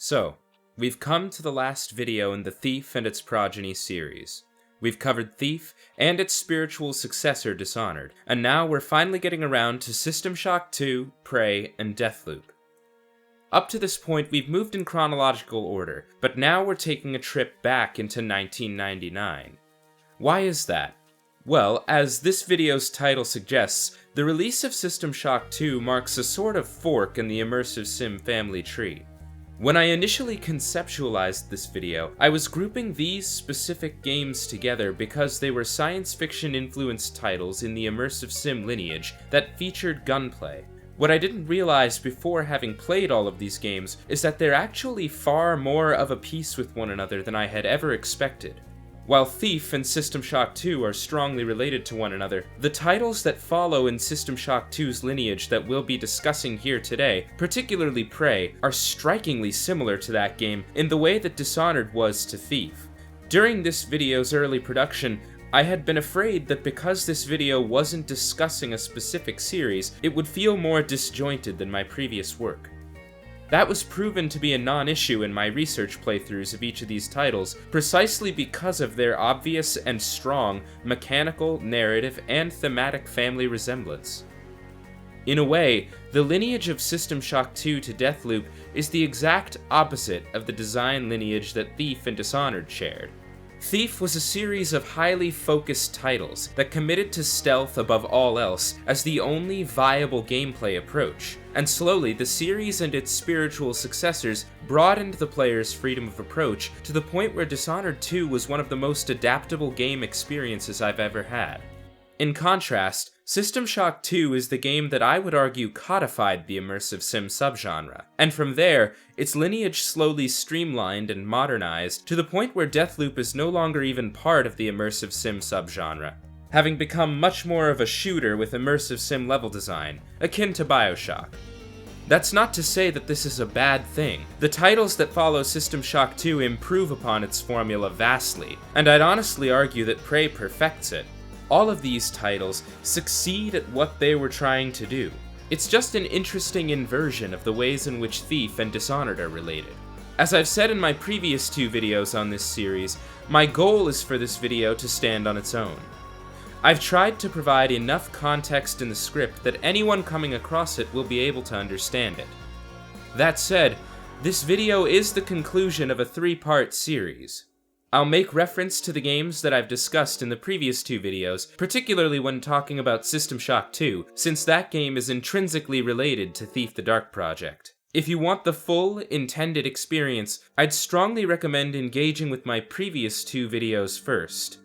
So, we've come to the last video in the Thief and its Progeny series. We've covered Thief and its spiritual successor Dishonored, and now we're finally getting around to System Shock 2, Prey, and Deathloop. Up to this point, we've moved in chronological order, but now we're taking a trip back into 1999. Why is that? Well, as this video's title suggests, the release of System Shock 2 marks a sort of fork in the immersive sim family tree. When I initially conceptualized this video, I was grouping these specific games together because they were science fiction influenced titles in the immersive sim lineage that featured gunplay. What I didn't realize before having played all of these games is that they're actually far more of a piece with one another than I had ever expected. While Thief and System Shock 2 are strongly related to one another, the titles that follow in System Shock 2's lineage that we'll be discussing here today, particularly Prey, are strikingly similar to that game in the way that Dishonored was to Thief. During this video's early production, I had been afraid that because this video wasn't discussing a specific series, it would feel more disjointed than my previous work. That was proven to be a non-issue in my research playthroughs of each of these titles, precisely because of their obvious and strong mechanical, narrative, and thematic family resemblance. In a way, the lineage of System Shock 2 to Deathloop is the exact opposite of the design lineage that Thief and Dishonored shared. Thief was a series of highly focused titles that committed to stealth above all else as the only viable gameplay approach, and slowly the series and its spiritual successors broadened the player's freedom of approach to the point where Dishonored 2 was one of the most adaptable game experiences I've ever had. In contrast, System Shock 2 is the game that I would argue codified the immersive sim subgenre, and from there, its lineage slowly streamlined and modernized to the point where Deathloop is no longer even part of the immersive sim subgenre, having become much more of a shooter with immersive sim level design, akin to BioShock. That's not to say that this is a bad thing. The titles that follow System Shock 2 improve upon its formula vastly, and I'd honestly argue that Prey perfects it. All of these titles succeed at what they were trying to do. It's just an interesting inversion of the ways in which Thief and Dishonored are related. As I've said in my previous two videos on this series, my goal is for this video to stand on its own. I've tried to provide enough context in the script that anyone coming across it will be able to understand it. That said, this video is the conclusion of a three-part series. I'll make reference to the games that I've discussed in the previous two videos, particularly when talking about System Shock 2, since that game is intrinsically related to Thief the Dark Project. If you want the full, intended experience, I'd strongly recommend engaging with my previous two videos first.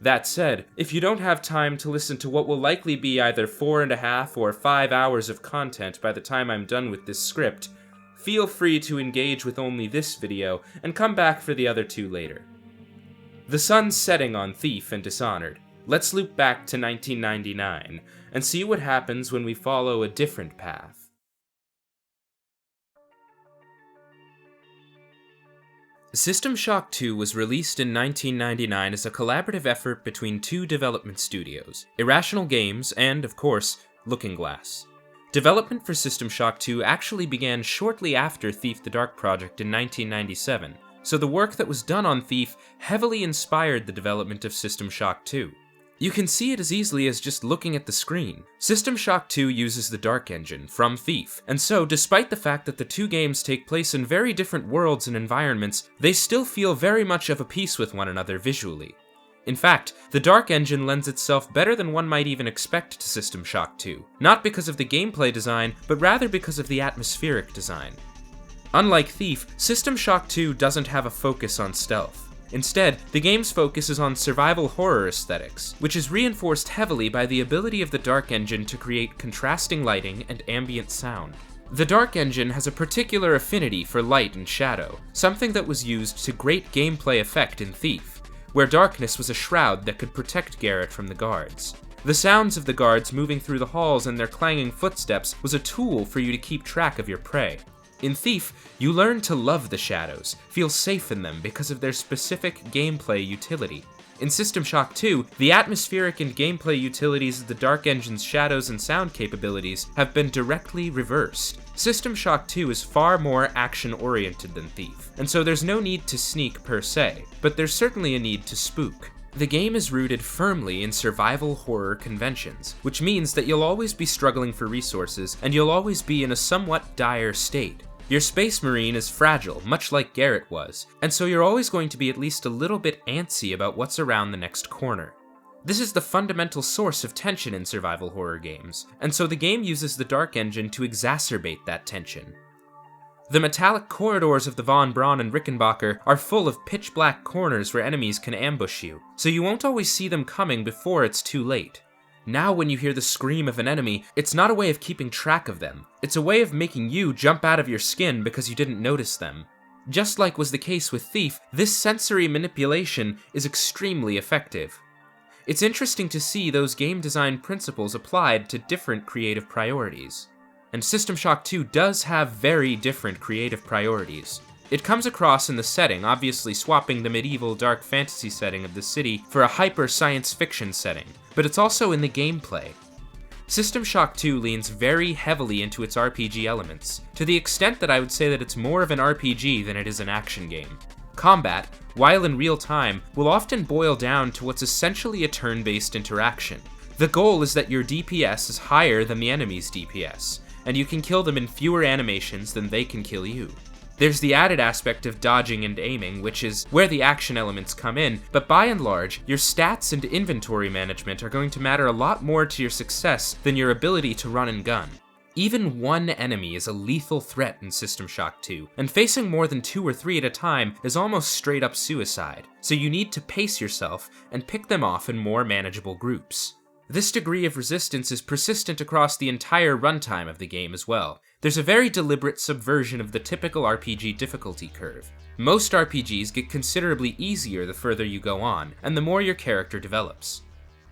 That said, if you don't have time to listen to what will likely be either 4.5 or 5 hours of content by the time I'm done with this script, feel free to engage with only this video and come back for the other two later. The sun's setting on Thief and Dishonored. Let's loop back to 1999 and see what happens when we follow a different path. System Shock 2 was released in 1999 as a collaborative effort between two development studios, Irrational Games and, of course, Looking Glass. Development for System Shock 2 actually began shortly after Thief the Dark Project in 1997, so the work that was done on Thief heavily inspired the development of System Shock 2. You can see it as easily as just looking at the screen. System Shock 2 uses the Dark Engine from Thief, and so despite the fact that the two games take place in very different worlds and environments, they still feel very much of a piece with one another visually. In fact, the Dark Engine lends itself better than one might even expect to System Shock 2, not because of the gameplay design, but rather because of the atmospheric design. Unlike Thief, System Shock 2 doesn't have a focus on stealth. Instead, the game's focus is on survival horror aesthetics, which is reinforced heavily by the ability of the Dark Engine to create contrasting lighting and ambient sound. The Dark Engine has a particular affinity for light and shadow, something that was used to great gameplay effect in Thief, where darkness was a shroud that could protect Garrett from the guards. The sounds of the guards moving through the halls and their clanging footsteps was a tool for you to keep track of your prey. In Thief, you learn to love the shadows, feel safe in them because of their specific gameplay utility. In System Shock 2, the atmospheric and gameplay utilities of the Dark Engine's shadows and sound capabilities have been directly reversed. System Shock 2 is far more action-oriented than Thief, and so there's no need to sneak per se, but there's certainly a need to spook. The game is rooted firmly in survival horror conventions, which means that you'll always be struggling for resources, and you'll always be in a somewhat dire state. Your Space Marine is fragile, much like Garrett was, and so you're always going to be at least a little bit antsy about what's around the next corner. This is the fundamental source of tension in survival horror games, and so the game uses the Dark Engine to exacerbate that tension. The metallic corridors of the Von Braun and Rickenbacker are full of pitch-black corners where enemies can ambush you, so you won't always see them coming before it's too late. Now when you hear the scream of an enemy, it's not a way of keeping track of them, it's a way of making you jump out of your skin because you didn't notice them. Just like was the case with Thief, this sensory manipulation is extremely effective. It's interesting to see those game design principles applied to different creative priorities. And System Shock 2 does have very different creative priorities. It comes across in the setting, obviously swapping the medieval dark fantasy setting of the city for a hyper science fiction setting, but it's also in the gameplay. System Shock 2 leans very heavily into its RPG elements, to the extent that I would say that it's more of an RPG than it is an action game. Combat, while in real time, will often boil down to what's essentially a turn-based interaction. The goal is that your DPS is higher than the enemy's DPS, and you can kill them in fewer animations than they can kill you. There's the added aspect of dodging and aiming, which is where the action elements come in, but by and large, your stats and inventory management are going to matter a lot more to your success than your ability to run and gun. Even one enemy is a lethal threat in System Shock 2, and facing more than 2 or 3 at a time is almost straight up suicide, so you need to pace yourself and pick them off in more manageable groups. This degree of resistance is persistent across the entire runtime of the game as well. There's a very deliberate subversion of the typical RPG difficulty curve. Most RPGs get considerably easier the further you go on, and the more your character develops.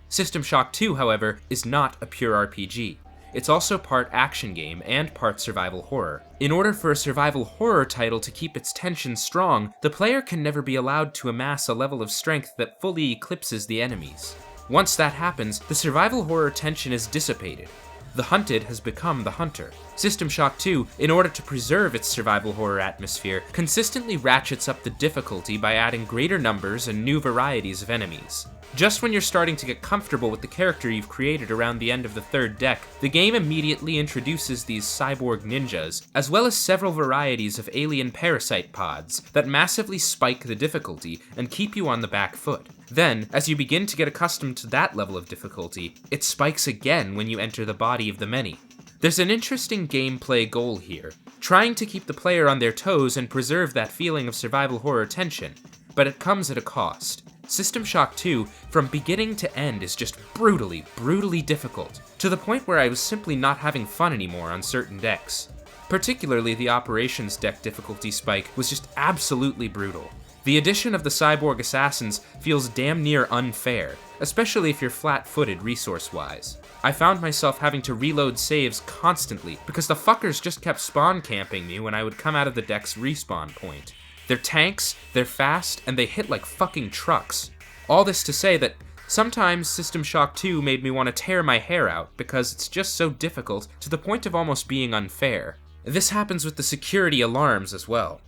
System Shock 2, however, is not a pure RPG. It's also part action game and part survival horror. In order for a survival horror title to keep its tension strong, the player can never be allowed to amass a level of strength that fully eclipses the enemies. Once that happens, the survival horror tension is dissipated. The hunted has become the hunter. System Shock 2, in order to preserve its survival horror atmosphere, consistently ratchets up the difficulty by adding greater numbers and new varieties of enemies. Just when you're starting to get comfortable with the character you've created around the end of the third deck, the game immediately introduces these cyborg ninjas, as well as several varieties of alien parasite pods that massively spike the difficulty and keep you on the back foot. Then, as you begin to get accustomed to that level of difficulty, it spikes again when you enter the body of the many. There's an interesting gameplay goal here, trying to keep the player on their toes and preserve that feeling of survival horror tension, but it comes at a cost. System Shock 2, from beginning to end, is just brutally, brutally difficult, to the point where I was simply not having fun anymore on certain decks. Particularly the Operations deck difficulty spike was just absolutely brutal. The addition of the cyborg assassins feels damn near unfair, especially if you're flat-footed resource-wise. I found myself having to reload saves constantly because the fuckers just kept spawn camping me when I would come out of the deck's respawn point. They're tanks, they're fast, and they hit like fucking trucks. All this to say that sometimes System Shock 2 made me want to tear my hair out because it's just so difficult to the point of almost being unfair. This happens with the security alarms as well.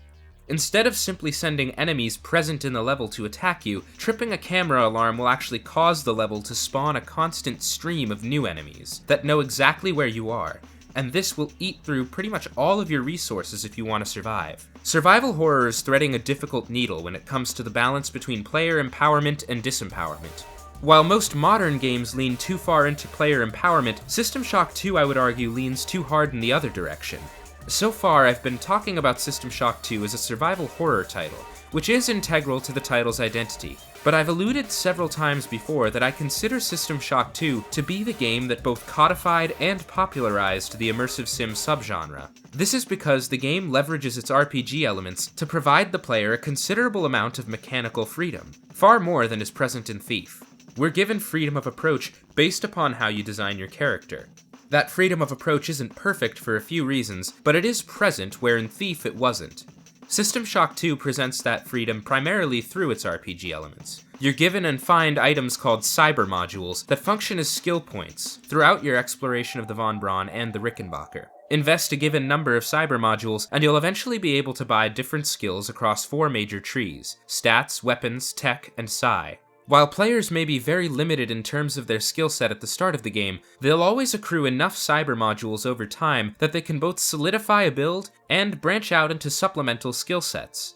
Instead of simply sending enemies present in the level to attack you, tripping a camera alarm will actually cause the level to spawn a constant stream of new enemies that know exactly where you are, and this will eat through pretty much all of your resources if you want to survive. Survival horror is threading a difficult needle when it comes to the balance between player empowerment and disempowerment. While most modern games lean too far into player empowerment, System Shock 2, I would argue, leans too hard in the other direction. So far, I've been talking about System Shock 2 as a survival horror title, which is integral to the title's identity, but I've alluded several times before that I consider System Shock 2 to be the game that both codified and popularized the immersive sim subgenre. This is because the game leverages its RPG elements to provide the player a considerable amount of mechanical freedom, far more than is present in Thief. We're given freedom of approach based upon how you design your character. That freedom of approach isn't perfect for a few reasons, but it is present where in Thief it wasn't. System Shock 2 presents that freedom primarily through its RPG elements. You're given and find items called cyber modules that function as skill points throughout your exploration of the Von Braun and the Rickenbacker. Invest a given number of cyber modules, and you'll eventually be able to buy different skills across 4 major trees: stats, weapons, tech, and psi. While players may be very limited in terms of their skill set at the start of the game, they'll always accrue enough cyber modules over time that they can both solidify a build and branch out into supplemental skill sets.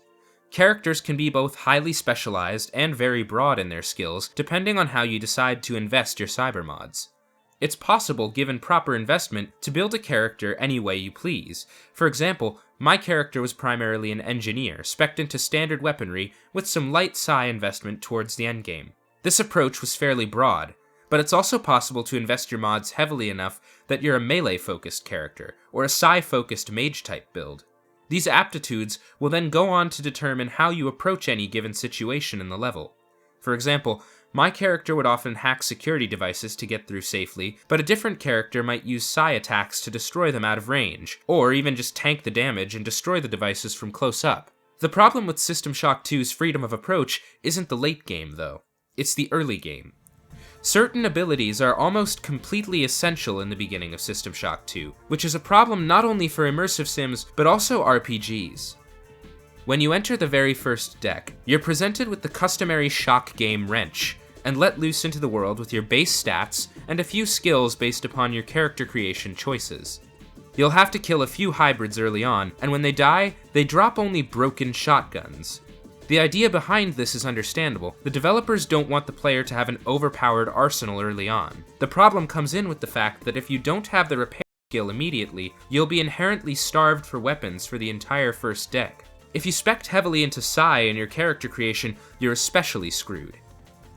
Characters can be both highly specialized and very broad in their skills, depending on how you decide to invest your cyber mods. It's possible, given proper investment, to build a character any way you please. For example, my character was primarily an engineer, spec'd into standard weaponry, with some light psi investment towards the endgame. This approach was fairly broad, but it's also possible to invest your mods heavily enough that you're a melee-focused character, or a psi-focused mage-type build. These aptitudes will then go on to determine how you approach any given situation in the level. For example, my character would often hack security devices to get through safely, but a different character might use psi attacks to destroy them out of range, or even just tank the damage and destroy the devices from close up. The problem with System Shock 2's freedom of approach isn't the late game, though. It's the early game. Certain abilities are almost completely essential in the beginning of System Shock 2, which is a problem not only for immersive sims, but also RPGs. When you enter the very first deck, you're presented with the customary shock game wrench, and let loose into the world with your base stats and a few skills based upon your character creation choices. You'll have to kill a few hybrids early on, and when they die, they drop only broken shotguns. The idea behind this is understandable. The developers don't want the player to have an overpowered arsenal early on. The problem comes in with the fact that if you don't have the repair skill immediately, you'll be inherently starved for weapons for the entire first deck. If you spec'd heavily into psi in your character creation, you're especially screwed.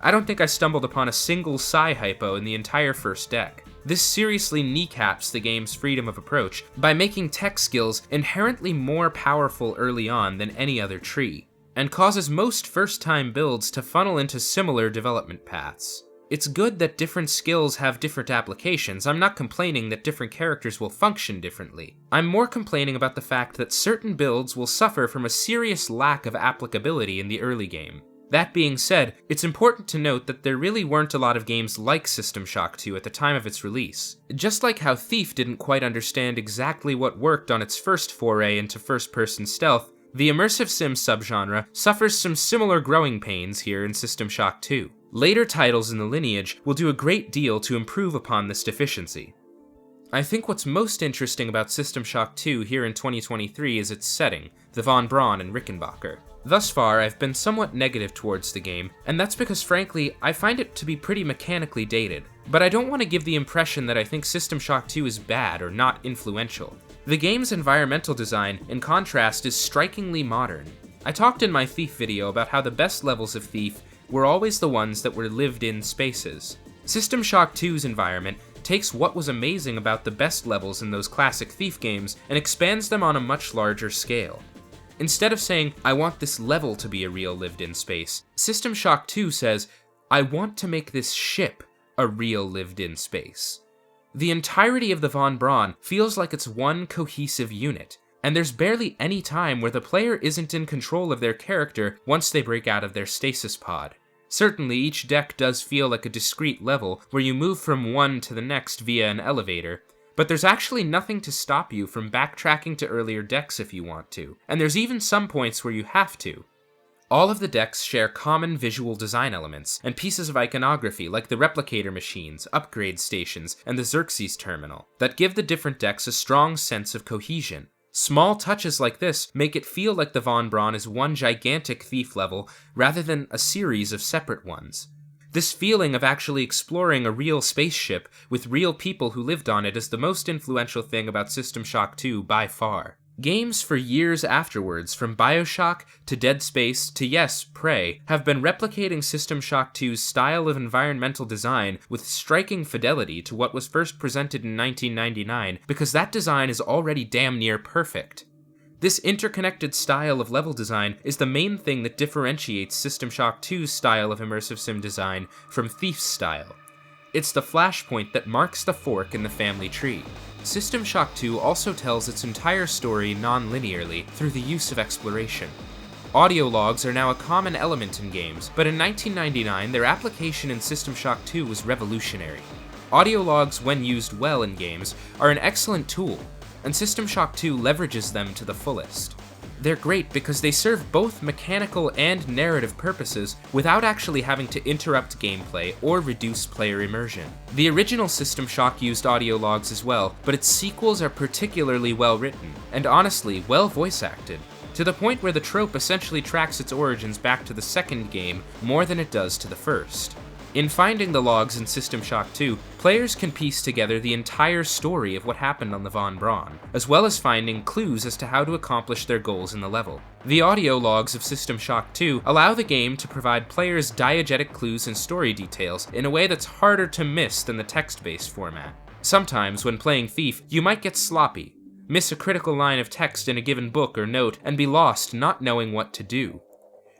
I don't think I stumbled upon a single psi hypo in the entire first deck. This seriously kneecaps the game's freedom of approach by making tech skills inherently more powerful early on than any other tree, and causes most first-time builds to funnel into similar development paths. It's good that different skills have different applications. I'm not complaining that different characters will function differently. I'm more complaining about the fact that certain builds will suffer from a serious lack of applicability in the early game. That being said, it's important to note that there really weren't a lot of games like System Shock 2 at the time of its release. Just like how Thief didn't quite understand exactly what worked on its first foray into first-person stealth, the immersive sim subgenre suffers some similar growing pains here in System Shock 2. Later titles in the lineage will do a great deal to improve upon this deficiency. I think what's most interesting about System Shock 2 here in 2023 is its setting, the Von Braun and Rickenbacker. Thus far, I've been somewhat negative towards the game, and that's because frankly, I find it to be pretty mechanically dated. But I don't want to give the impression that I think System Shock 2 is bad or not influential. The game's environmental design, in contrast, is strikingly modern. I talked in my Thief video about how the best levels of Thief were always the ones that were lived-in spaces. System Shock 2's environment takes what was amazing about the best levels in those classic Thief games and expands them on a much larger scale. Instead of saying, I want this level to be a real lived-in space, System Shock 2 says, I want to make this ship a real lived-in space. The entirety of the Von Braun feels like it's one cohesive unit, and there's barely any time where the player isn't in control of their character once they break out of their stasis pod. Certainly, each deck does feel like a discrete level where you move from one to the next via an elevator, but there's actually nothing to stop you from backtracking to earlier decks if you want to, and there's even some points where you have to. All of the decks share common visual design elements and pieces of iconography like the replicator machines, upgrade stations, and the Xerxes terminal that give the different decks a strong sense of cohesion. Small touches like this make it feel like the Von Braun is one gigantic Thief level rather than a series of separate ones. This feeling of actually exploring a real spaceship with real people who lived on it is the most influential thing about System Shock 2 by far. Games for years afterwards, from BioShock to Dead Space to yes, Prey, have been replicating System Shock 2's style of environmental design with striking fidelity to what was first presented in 1999 because that design is already damn near perfect. This interconnected style of level design is the main thing that differentiates System Shock 2's style of immersive sim design from Thief's style. It's the flashpoint that marks the fork in the family tree. System Shock 2 also tells its entire story non-linearly through the use of exploration. Audio logs are now a common element in games, but in 1999 their application in System Shock 2 was revolutionary. Audio logs, when used well in games, are an excellent tool, and System Shock 2 leverages them to the fullest. They're great because they serve both mechanical and narrative purposes without actually having to interrupt gameplay or reduce player immersion. The original System Shock used audio logs as well, but its sequels are particularly well written, and honestly, well voice acted, to the point where the trope essentially tracks its origins back to the second game more than it does to the first. In finding the logs in System Shock 2, players can piece together the entire story of what happened on the Von Braun, as well as finding clues as to how to accomplish their goals in the level. The audio logs of System Shock 2 allow the game to provide players diegetic clues and story details in a way that's harder to miss than the text-based format. Sometimes, when playing Thief, you might get sloppy, miss a critical line of text in a given book or note, and be lost not knowing what to do.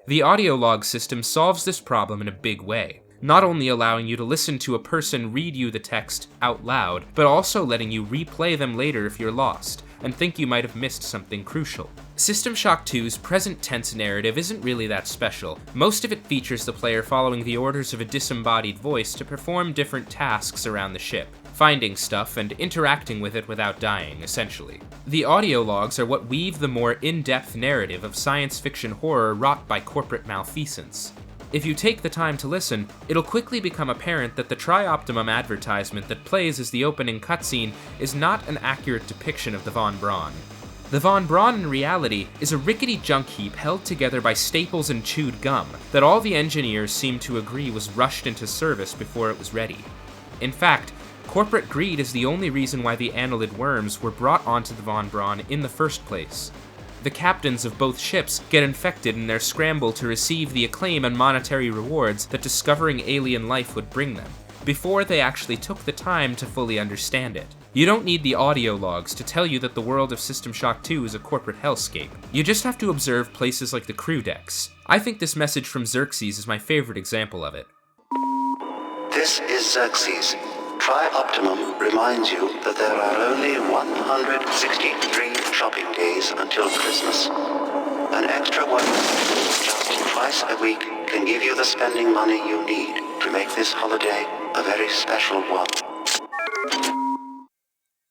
The audio log system solves this problem in a big way, not only allowing you to listen to a person read you the text out loud, but also letting you replay them later if you're lost, and think you might have missed something crucial. System Shock 2's present tense narrative isn't really that special. Most of it features the player following the orders of a disembodied voice to perform different tasks around the ship, finding stuff and interacting with it without dying, essentially. The audio logs are what weave the more in-depth narrative of science fiction horror wrought by corporate malfeasance. If you take the time to listen, it'll quickly become apparent that the Tri-Optimum advertisement that plays as the opening cutscene is not an accurate depiction of the Von Braun. The Von Braun in reality is a rickety junk heap held together by staples and chewed gum that all the engineers seem to agree was rushed into service before it was ready. In fact, corporate greed is the only reason why the annelid worms were brought onto the Von Braun in the first place. The captains of both ships get infected in their scramble to receive the acclaim and monetary rewards that discovering alien life would bring them, before they actually took the time to fully understand it. You don't need the audio logs to tell you that the world of System Shock 2 is a corporate hellscape. You just have to observe places like the crew decks. I think this message from Xerxes is my favorite example of it. This is Xerxes. Tri-Optimum reminds you that there are only 163 shopping days until Christmas. An extra one just twice a week can give you the spending money you need to make this holiday a very special one.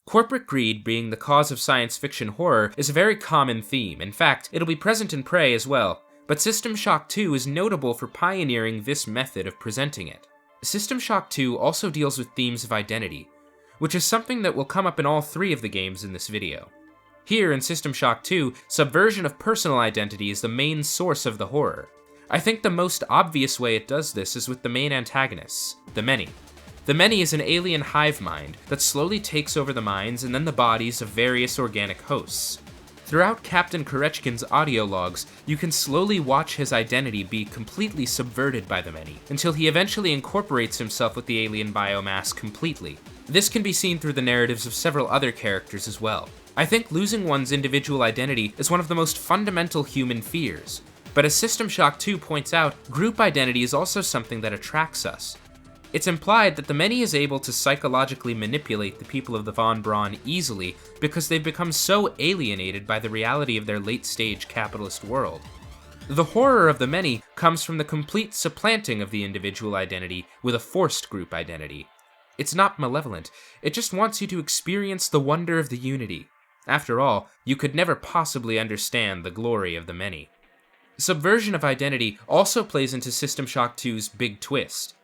Corporate greed being the cause of science fiction horror is a very common theme. In fact, it'll be present in Prey as well, but System Shock 2 is notable for pioneering this method of presenting it. System Shock 2 also deals with themes of identity, which is something that will come up in all three of the games in this video. Here in System Shock 2, subversion of personal identity is the main source of the horror. I think the most obvious way it does this is with the main antagonists, the Many. The Many is an alien hive mind that slowly takes over the minds and then the bodies of various organic hosts. Throughout Captain Korechkin's audio logs, you can slowly watch his identity be completely subverted by the Many, until he eventually incorporates himself with the alien biomass completely. This can be seen through the narratives of several other characters as well. I think losing one's individual identity is one of the most fundamental human fears, but as System Shock 2 points out, group identity is also something that attracts us. It's implied that the Many is able to psychologically manipulate the people of the Von Braun easily because they've become so alienated by the reality of their late-stage capitalist world. The horror of the Many comes from the complete supplanting of the individual identity with a forced group identity. It's not malevolent, it just wants you to experience the wonder of the unity. After all, you could never possibly understand the glory of the Many. Subversion of identity also plays into System Shock 2's big twist.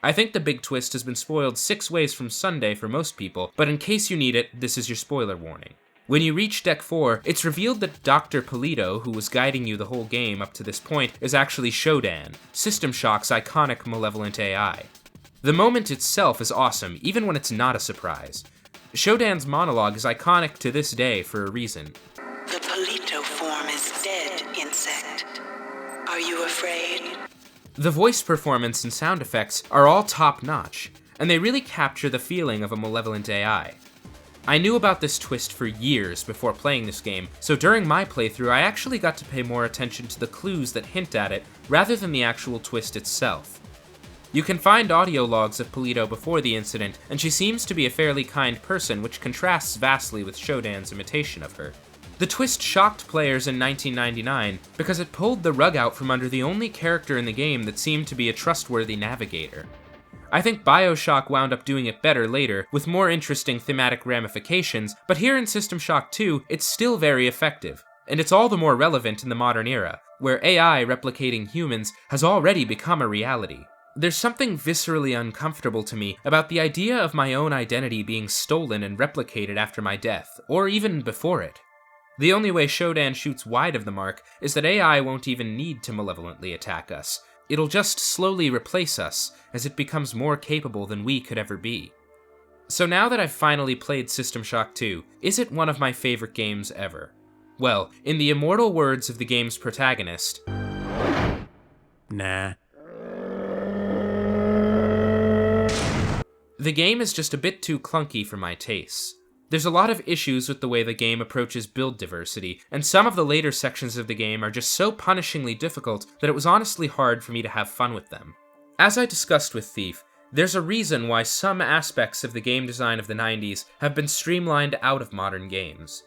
I think the big twist has been spoiled 6 ways from Sunday for most people, but in case you need it, this is your spoiler warning. When you reach Deck 4, it's revealed that Dr. Polito, who was guiding you the whole game up to this point, is actually Shodan, System Shock's iconic malevolent AI. The moment itself is awesome, even when it's not a surprise. Shodan's monologue is iconic to this day for a reason. The Polito form is dead, insect. Are you afraid? The voice performance and sound effects are all top-notch, and they really capture the feeling of a malevolent AI. I knew about this twist for years before playing this game, so during my playthrough I actually got to pay more attention to the clues that hint at it rather than the actual twist itself. You can find audio logs of Polito before the incident, and she seems to be a fairly kind person, which contrasts vastly with Shodan's imitation of her. The twist shocked players in 1999 because it pulled the rug out from under the only character in the game that seemed to be a trustworthy navigator. I think BioShock wound up doing it better later, with more interesting thematic ramifications, but here in System Shock 2, it's still very effective, and it's all the more relevant in the modern era, where AI replicating humans has already become a reality. There's something viscerally uncomfortable to me about the idea of my own identity being stolen and replicated after my death, or even before it. The only way Shodan shoots wide of the mark is that AI won't even need to malevolently attack us. It'll just slowly replace us as it becomes more capable than we could ever be. So now that I've finally played System Shock 2, is it one of my favorite games ever? Well, in the immortal words of the game's protagonist, nah. The game is just a bit too clunky for my tastes. There's a lot of issues with the way the game approaches build diversity, and some of the later sections of the game are just so punishingly difficult that it was honestly hard for me to have fun with them. As I discussed with Thief, there's a reason why some aspects of the game design of the 90s have been streamlined out of modern games.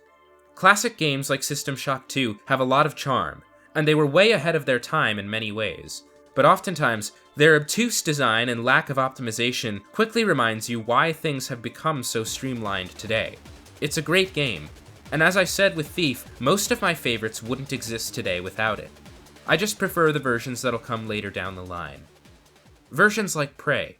Classic games like System Shock 2 have a lot of charm, and they were way ahead of their time in many ways. But oftentimes, their obtuse design and lack of optimization quickly reminds you why things have become so streamlined today. It's a great game, and as I said with Thief, most of my favorites wouldn't exist today without it. I just prefer the versions that'll come later down the line. Versions like Prey.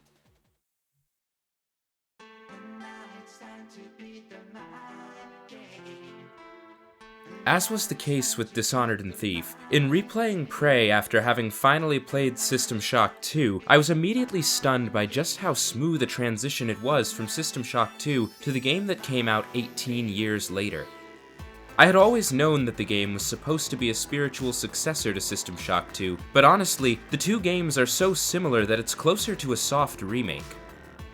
As was the case with Dishonored and Thief, in replaying Prey after having finally played System Shock 2, I was immediately stunned by just how smooth a transition it was from System Shock 2 to the game that came out 18 years later. I had always known that the game was supposed to be a spiritual successor to System Shock 2, but honestly, the two games are so similar that it's closer to a soft remake.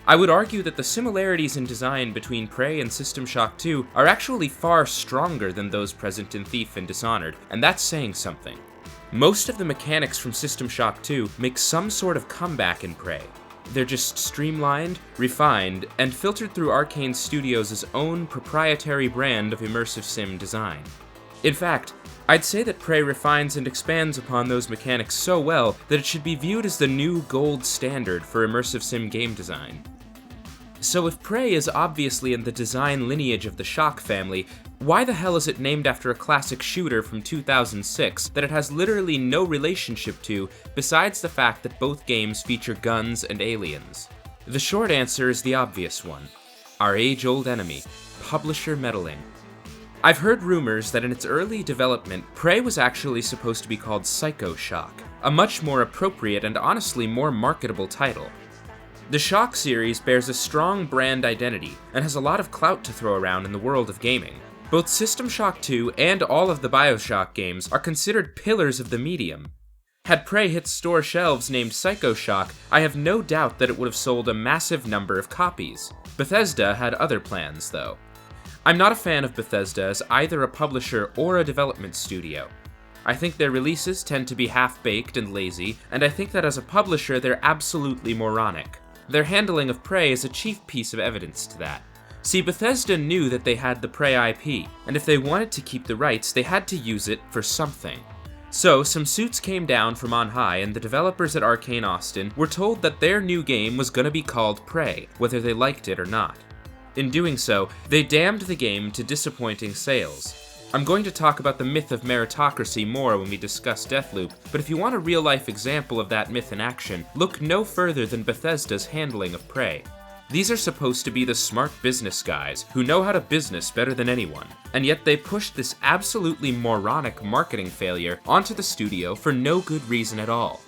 I would argue that the similarities in design between Prey and System Shock 2 are actually far stronger than those present in Thief and Dishonored, and that's saying something. Most of the mechanics from System Shock 2 make some sort of comeback in Prey. They're just streamlined, refined, and filtered through Arcane Studios' own proprietary brand of immersive sim design. In fact, I'd say that Prey refines and expands upon those mechanics so well that it should be viewed as the new gold standard for immersive sim game design. So if Prey is obviously in the design lineage of the Shock family, why the hell is it named after a classic shooter from 2006 that it has literally no relationship to besides the fact that both games feature guns and aliens? The short answer is the obvious one. Our age-old enemy, publisher meddling. I've heard rumors that in its early development, Prey was actually supposed to be called Psycho Shock, a much more appropriate and honestly more marketable title. The Shock series bears a strong brand identity and has a lot of clout to throw around in the world of gaming. Both System Shock 2 and all of the BioShock games are considered pillars of the medium. Had Prey hit store shelves named Psycho Shock, I have no doubt that it would have sold a massive number of copies. Bethesda had other plans, though. I'm not a fan of Bethesda as either a publisher or a development studio. I think their releases tend to be half-baked and lazy, and I think that as a publisher they're absolutely moronic. Their handling of Prey is a chief piece of evidence to that. See, Bethesda knew that they had the Prey IP, and if they wanted to keep the rights, they had to use it for something. So, some suits came down from on high, and the developers at Arcane Austin were told that their new game was gonna be called Prey, whether they liked it or not. In doing so, they damned the game to disappointing sales. I'm going to talk about the myth of meritocracy more when we discuss Deathloop, but if you want a real-life example of that myth in action, look no further than Bethesda's handling of Prey. These are supposed to be the smart business guys who know how to business better than anyone, and yet they pushed this absolutely moronic marketing failure onto the studio for no good reason at all.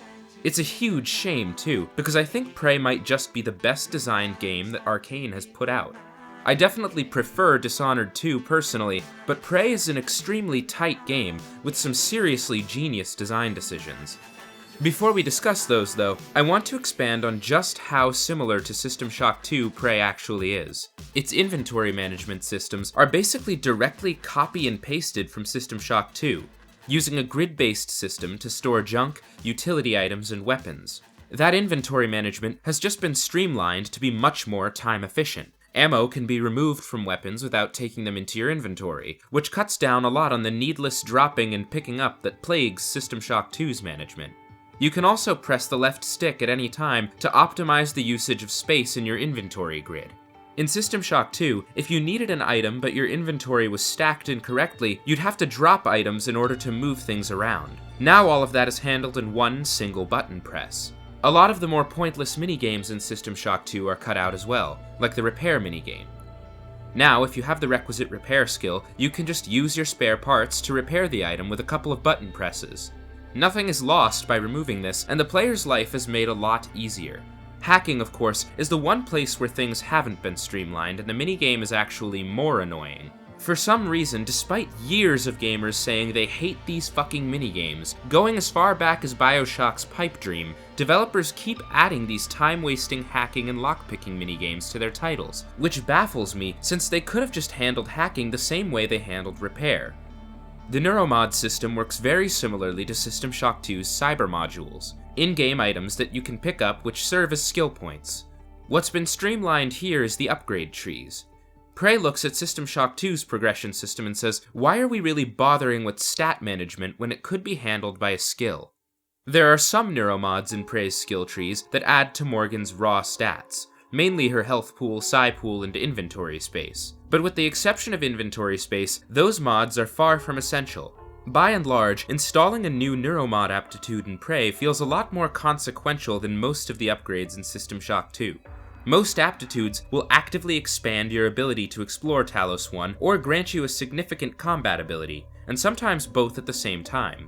It's a huge shame too, because I think Prey might just be the best designed game that Arcane has put out. I definitely prefer Dishonored 2 personally, but Prey is an extremely tight game with some seriously genius design decisions. Before we discuss those though, I want to expand on just how similar to System Shock 2 Prey actually is. Its inventory management systems are basically directly copy and pasted from System Shock 2, using a grid-based system to store junk, utility items, and weapons. That inventory management has just been streamlined to be much more time efficient. Ammo can be removed from weapons without taking them into your inventory, which cuts down a lot on the needless dropping and picking up that plagues System Shock 2's management. You can also press the left stick at any time to optimize the usage of space in your inventory grid. In System Shock 2, if you needed an item but your inventory was stacked incorrectly, you'd have to drop items in order to move things around. Now all of that is handled in one single button press. A lot of the more pointless minigames in System Shock 2 are cut out as well, like the repair minigame. Now, if you have the requisite repair skill, you can just use your spare parts to repair the item with a couple of button presses. Nothing is lost by removing this, and the player's life is made a lot easier. Hacking, of course, is the one place where things haven't been streamlined, and the minigame is actually more annoying. For some reason, despite years of gamers saying they hate these fucking minigames, going as far back as BioShock's Pipe Dream, developers keep adding these time-wasting hacking and lockpicking minigames to their titles, which baffles me since they could have just handled hacking the same way they handled repair. The Neuromod system works very similarly to System Shock 2's Cyber Modules, in-game items that you can pick up which serve as skill points. What's been streamlined here is the upgrade trees. Prey looks at System Shock 2's progression system and says, why are we really bothering with stat management when it could be handled by a skill? There are some neuromods in Prey's skill trees that add to Morgan's raw stats, mainly her health pool, psi pool, and inventory space. But with the exception of inventory space, those mods are far from essential. By and large, installing a new neuromod aptitude in Prey feels a lot more consequential than most of the upgrades in System Shock 2. Most aptitudes will actively expand your ability to explore Talos 1 or grant you a significant combat ability, and sometimes both at the same time.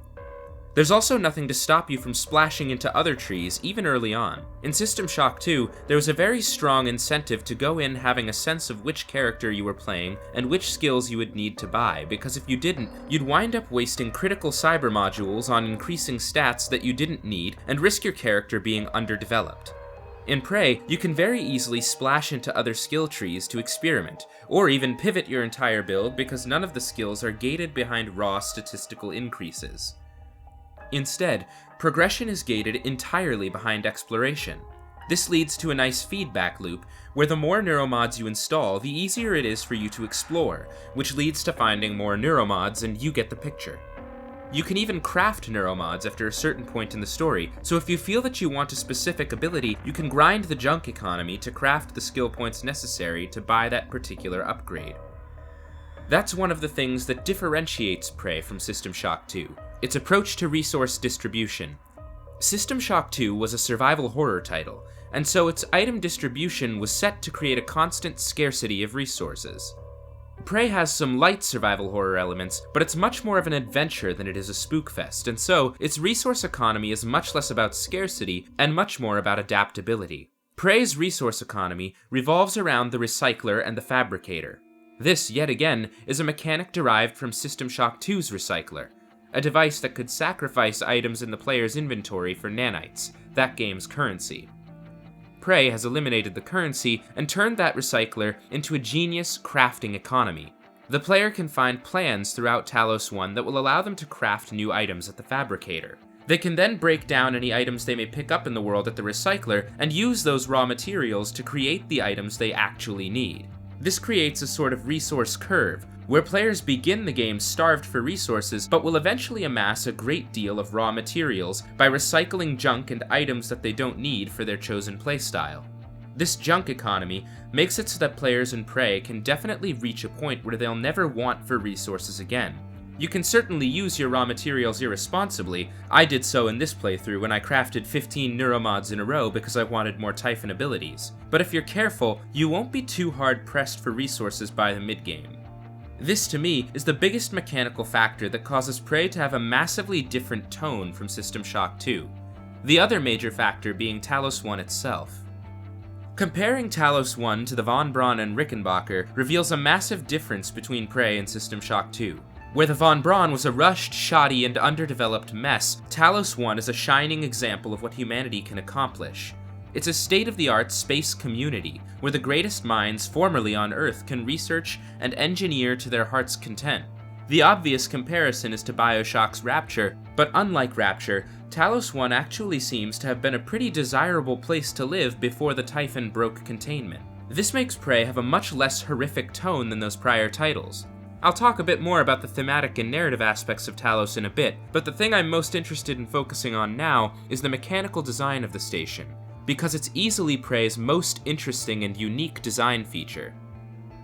There's also nothing to stop you from splashing into other trees even early on. In System Shock 2, there was a very strong incentive to go in having a sense of which character you were playing and which skills you would need to buy, because if you didn't, you'd wind up wasting critical cyber modules on increasing stats that you didn't need and risk your character being underdeveloped. In Prey, you can very easily splash into other skill trees to experiment, or even pivot your entire build because none of the skills are gated behind raw statistical increases. Instead, progression is gated entirely behind exploration. This leads to a nice feedback loop, where the more neuromods you install, the easier it is for you to explore, which leads to finding more neuromods, and you get the picture. You can even craft neuromods after a certain point in the story, so if you feel that you want a specific ability, you can grind the junk economy to craft the skill points necessary to buy that particular upgrade. That's one of the things that differentiates Prey from System Shock 2, its approach to resource distribution. System Shock 2 was a survival horror title, and so its item distribution was set to create a constant scarcity of resources. Prey has some light survival horror elements, but it's much more of an adventure than it is a spookfest, and so its resource economy is much less about scarcity and much more about adaptability. Prey's resource economy revolves around the recycler and the fabricator. This, yet again, is a mechanic derived from System Shock 2's recycler, a device that could sacrifice items in the player's inventory for nanites, that game's currency. Prey has eliminated the currency and turned that recycler into a genius crafting economy. The player can find plans throughout Talos 1 that will allow them to craft new items at the fabricator. They can then break down any items they may pick up in the world at the recycler and use those raw materials to create the items they actually need. This creates a sort of resource curve, where players begin the game starved for resources, but will eventually amass a great deal of raw materials by recycling junk and items that they don't need for their chosen playstyle. This junk economy makes it so that players in Prey can definitely reach a point where they'll never want for resources again. You can certainly use your raw materials irresponsibly. I did so in this playthrough when I crafted 15 neuromods in a row because I wanted more Typhon abilities. But if you're careful, you won't be too hard pressed for resources by the mid-game. This, to me, is the biggest mechanical factor that causes Prey to have a massively different tone from System Shock 2, the other major factor being Talos 1 itself. Comparing Talos 1 to the Von Braun and Rickenbacker reveals a massive difference between Prey and System Shock 2. Where the Von Braun was a rushed, shoddy, and underdeveloped mess, Talos 1 is a shining example of what humanity can accomplish. It's a state-of-the-art space community, where the greatest minds formerly on Earth can research and engineer to their heart's content. The obvious comparison is to BioShock's Rapture, but unlike Rapture, Talos 1 actually seems to have been a pretty desirable place to live before the Typhon broke containment. This makes Prey have a much less horrific tone than those prior titles. I'll talk a bit more about the thematic and narrative aspects of Talos in a bit, but the thing I'm most interested in focusing on now is the mechanical design of the station, because it's easily Prey's most interesting and unique design feature.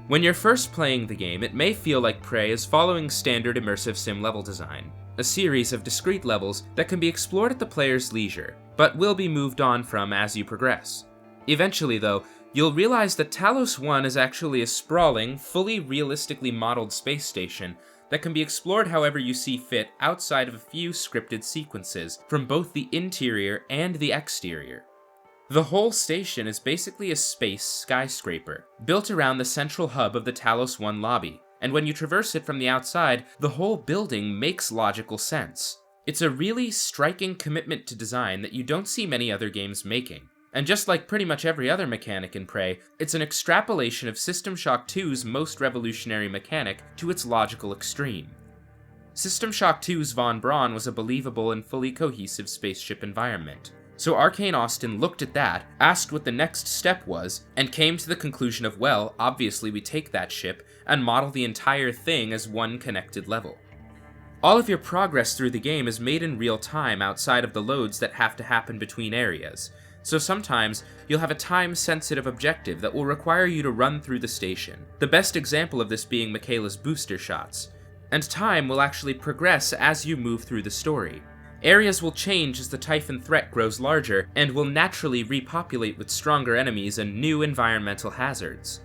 When you're first playing the game, it may feel like Prey is following standard immersive sim level design, a series of discrete levels that can be explored at the player's leisure, but will be moved on from as you progress. Eventually, though, you'll realize that Talos 1 is actually a sprawling, fully realistically modeled space station that can be explored however you see fit outside of a few scripted sequences from both the interior and the exterior. The whole station is basically a space skyscraper, built around the central hub of the Talos 1 lobby, and when you traverse it from the outside, the whole building makes logical sense. It's a really striking commitment to design that you don't see many other games making. And just like pretty much every other mechanic in Prey, it's an extrapolation of System Shock 2's most revolutionary mechanic to its logical extreme. System Shock 2's Von Braun was a believable and fully cohesive spaceship environment. So Arcane Austin looked at that, asked what the next step was, and came to the conclusion of, well, obviously we take that ship and model the entire thing as one connected level. All of your progress through the game is made in real time outside of the loads that have to happen between areas, so sometimes you'll have a time-sensitive objective that will require you to run through the station, the best example of this being Michaela's booster shots, and time will actually progress as you move through the story. Areas will change as the Typhon threat grows larger, and will naturally repopulate with stronger enemies and new environmental hazards.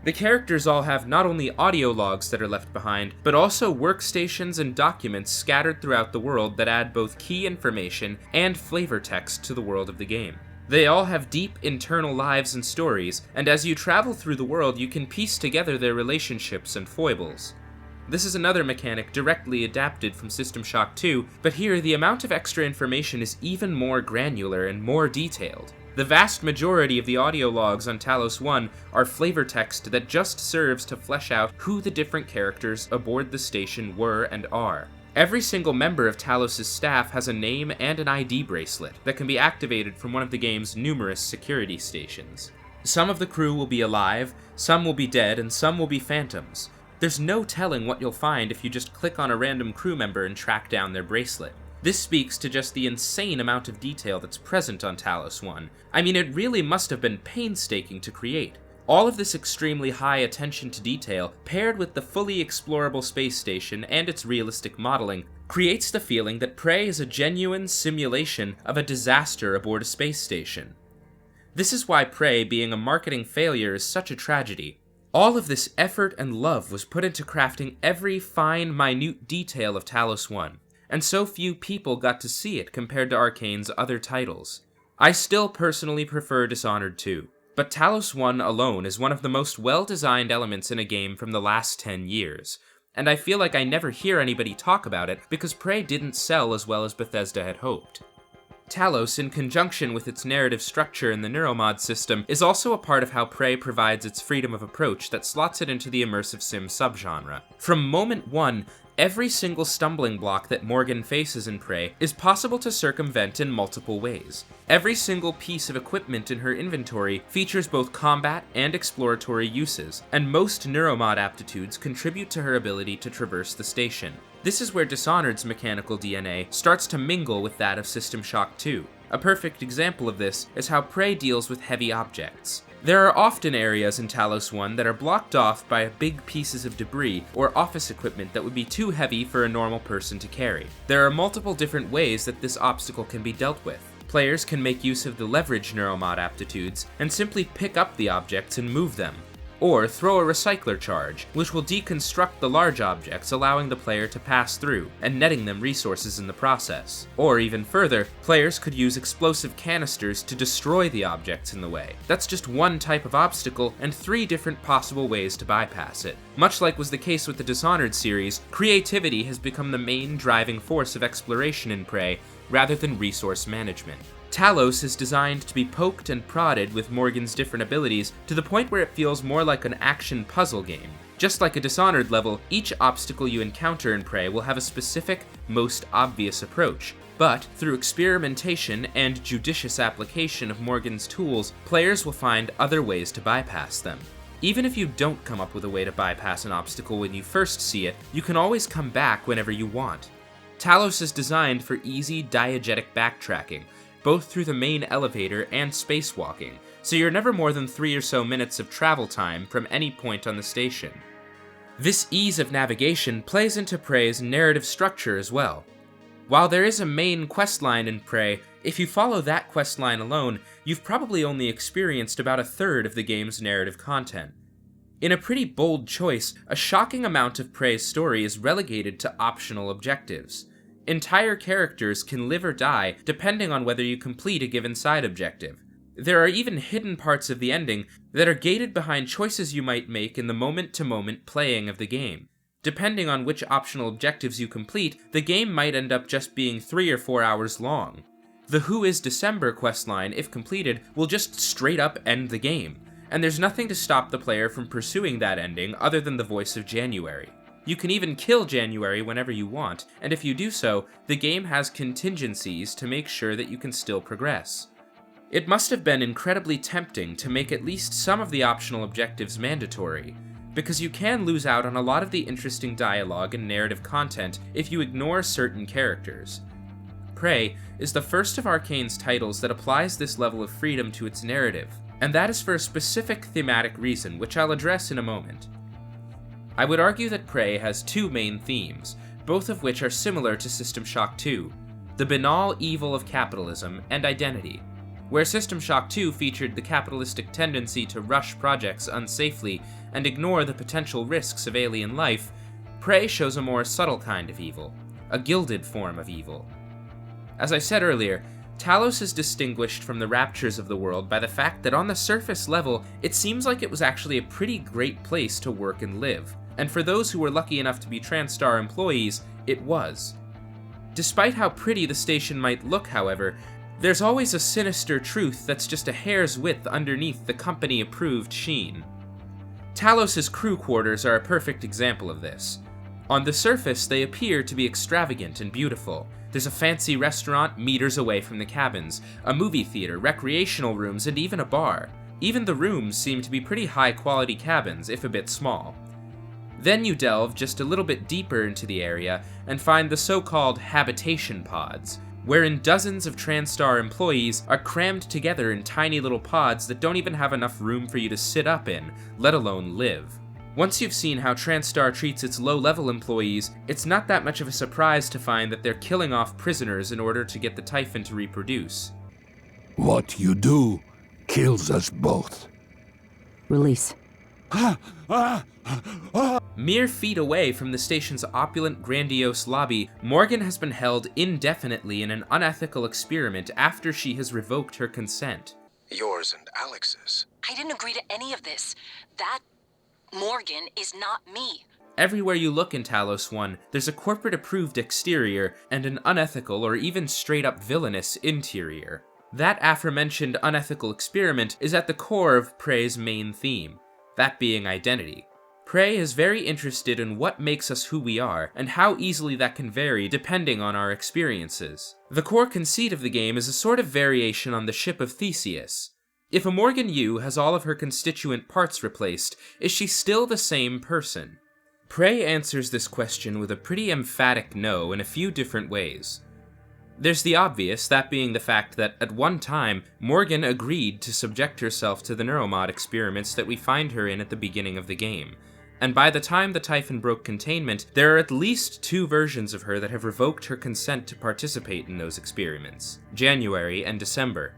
The characters all have not only audio logs that are left behind, but also workstations and documents scattered throughout the world that add both key information and flavor text to the world of the game. They all have deep internal lives and stories, and as you travel through the world you can piece together their relationships and foibles. This is another mechanic directly adapted from System Shock 2, but here the amount of extra information is even more granular and more detailed. The vast majority of the audio logs on Talos 1 are flavor text that just serves to flesh out who the different characters aboard the station were and are. Every single member of Talos' staff has a name and an ID bracelet that can be activated from one of the game's numerous security stations. Some of the crew will be alive, some will be dead, and some will be phantoms. There's no telling what you'll find if you just click on a random crew member and track down their bracelet. This speaks to just the insane amount of detail that's present on Talos 1. I mean, it really must have been painstaking to create. All of this extremely high attention to detail, paired with the fully explorable space station and its realistic modeling, creates the feeling that Prey is a genuine simulation of a disaster aboard a space station. This is why Prey being a marketing failure is such a tragedy. All of this effort and love was put into crafting every fine, minute detail of Talos 1, and so few people got to see it compared to Arcane's other titles. I still personally prefer Dishonored 2, but Talos 1 alone is one of the most well-designed elements in a game from the last 10 years, and I feel like I never hear anybody talk about it because Prey didn't sell as well as Bethesda had hoped. Talos, in conjunction with its narrative structure in the Neuromod system, is also a part of how Prey provides its freedom of approach that slots it into the immersive sim subgenre. From moment one, every single stumbling block that Morgan faces in Prey is possible to circumvent in multiple ways. Every single piece of equipment in her inventory features both combat and exploratory uses, and most Neuromod aptitudes contribute to her ability to traverse the station. This is where Dishonored's mechanical DNA starts to mingle with that of System Shock 2. A perfect example of this is how Prey deals with heavy objects. There are often areas in Talos 1 that are blocked off by big pieces of debris or office equipment that would be too heavy for a normal person to carry. There are multiple different ways that this obstacle can be dealt with. Players can make use of the leverage Neuromod aptitudes and simply pick up the objects and move them, or throw a recycler charge, which will deconstruct the large objects, allowing the player to pass through, and netting them resources in the process. Or even further, players could use explosive canisters to destroy the objects in the way. That's just one type of obstacle, and 3 different possible ways to bypass it. Much like was the case with the Dishonored series, creativity has become the main driving force of exploration in Prey, rather than resource management. Talos is designed to be poked and prodded with Morgan's different abilities to the point where it feels more like an action puzzle game. Just like a Dishonored level, each obstacle you encounter in Prey will have a specific, most obvious approach, But, through experimentation and judicious application of Morgan's tools, players will find other ways to bypass them. Even if you don't come up with a way to bypass an obstacle when you first see it, you can always come back whenever you want. Talos is designed for easy, diegetic backtracking, both through the main elevator and spacewalking, so you're never more than 3 or so minutes of travel time from any point on the station. This ease of navigation plays into Prey's narrative structure as well. While there is a main questline in Prey, if you follow that questline alone, you've probably only experienced about a third of the game's narrative content. In a pretty bold choice, a shocking amount of Prey's story is relegated to optional objectives. Entire characters can live or die depending on whether you complete a given side objective. There are even hidden parts of the ending that are gated behind choices you might make in the moment-to-moment playing of the game. Depending on which optional objectives you complete, the game might end up just being 3 or 4 hours long. The Who is December questline, if completed, will just straight up end the game, and there's nothing to stop the player from pursuing that ending other than the voice of January. You can even kill January whenever you want, and if you do so, the game has contingencies to make sure that you can still progress. It must have been incredibly tempting to make at least some of the optional objectives mandatory, because you can lose out on a lot of the interesting dialogue and narrative content if you ignore certain characters. Prey is the first of Arcane's titles that applies this level of freedom to its narrative, and that is for a specific thematic reason, which I'll address in a moment. I would argue that Prey has 2 main themes, both of which are similar to System Shock 2, the banal evil of capitalism and identity. Where System Shock 2 featured the capitalistic tendency to rush projects unsafely and ignore the potential risks of alien life, Prey shows a more subtle kind of evil, a gilded form of evil. As I said earlier, Talos is distinguished from the raptures of the world by the fact that on the surface level, it seems like it was actually a pretty great place to work and live, and for those who were lucky enough to be TranStar employees, it was. Despite how pretty the station might look, however, there's always a sinister truth that's just a hair's width underneath the company-approved sheen. Talos' crew quarters are a perfect example of this. On the surface, they appear to be extravagant and beautiful. There's a fancy restaurant meters away from the cabins, a movie theater, recreational rooms, and even a bar. Even the rooms seem to be pretty high-quality cabins, if a bit small. Then you delve just a little bit deeper into the area and find the so-called habitation pods, wherein dozens of TranStar employees are crammed together in tiny little pods that don't even have enough room for you to sit up in, let alone live. Once you've seen how TranStar treats its low-level employees, it's not that much of a surprise to find that they're killing off prisoners in order to get the Typhon to reproduce. What you do kills us both. Release. Mere feet away from the station's opulent, grandiose lobby, Morgan has been held indefinitely in an unethical experiment after she has revoked her consent. Yours and Alex's. I didn't agree to any of this. That Morgan is not me. Everywhere you look in Talos 1, there's a corporate-approved exterior and an unethical or even straight-up villainous interior. That aforementioned unethical experiment is at the core of Prey's main theme, that being identity. Prey is very interested in what makes us who we are, and how easily that can vary depending on our experiences. The core conceit of the game is a sort of variation on the ship of Theseus. If a Morgan Yu has all of her constituent parts replaced, is she still the same person? Prey answers this question with a pretty emphatic no in a few different ways. There's the obvious, that being the fact that, at one time, Morgan agreed to subject herself to the neuromod experiments that we find her in at the beginning of the game. And by the time the Typhon broke containment, there are at least 2 versions of her that have revoked her consent to participate in those experiments, January and December.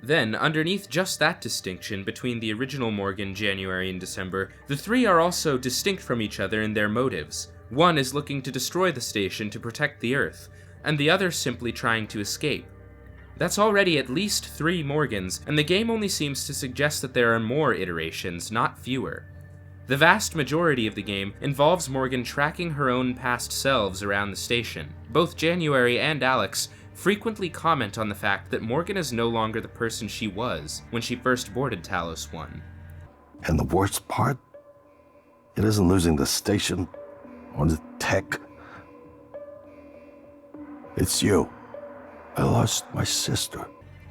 Then, underneath just that distinction between the original Morgan, January, and December, the 3 are also distinct from each other in their motives. One is looking to destroy the station to protect the Earth, and the other simply trying to escape. That's already at least 3 Morgans, and the game only seems to suggest that there are more iterations, not fewer. The vast majority of the game involves Morgan tracking her own past selves around the station. Both January and Alex frequently comment on the fact that Morgan is no longer the person she was when she first boarded Talos 1. And the worst part? It isn't losing the station or the tech. It's you. I lost my sister.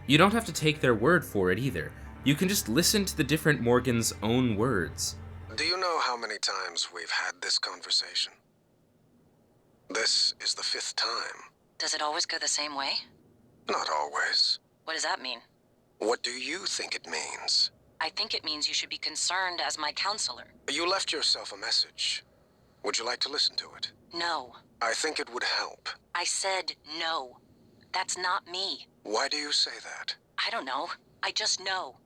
You don't have to take their word for it either. You can just listen to the different Morgans' own words. Do you know how many times we've had this conversation? This is the 5th time. Does it always go the same way? Not always. What does that mean? What do you think it means? I think it means you should be concerned as my counselor. You left yourself a message. Would you like to listen to it? No. I think it would help. I said no. That's not me. Why do you say that? I don't know. I just know.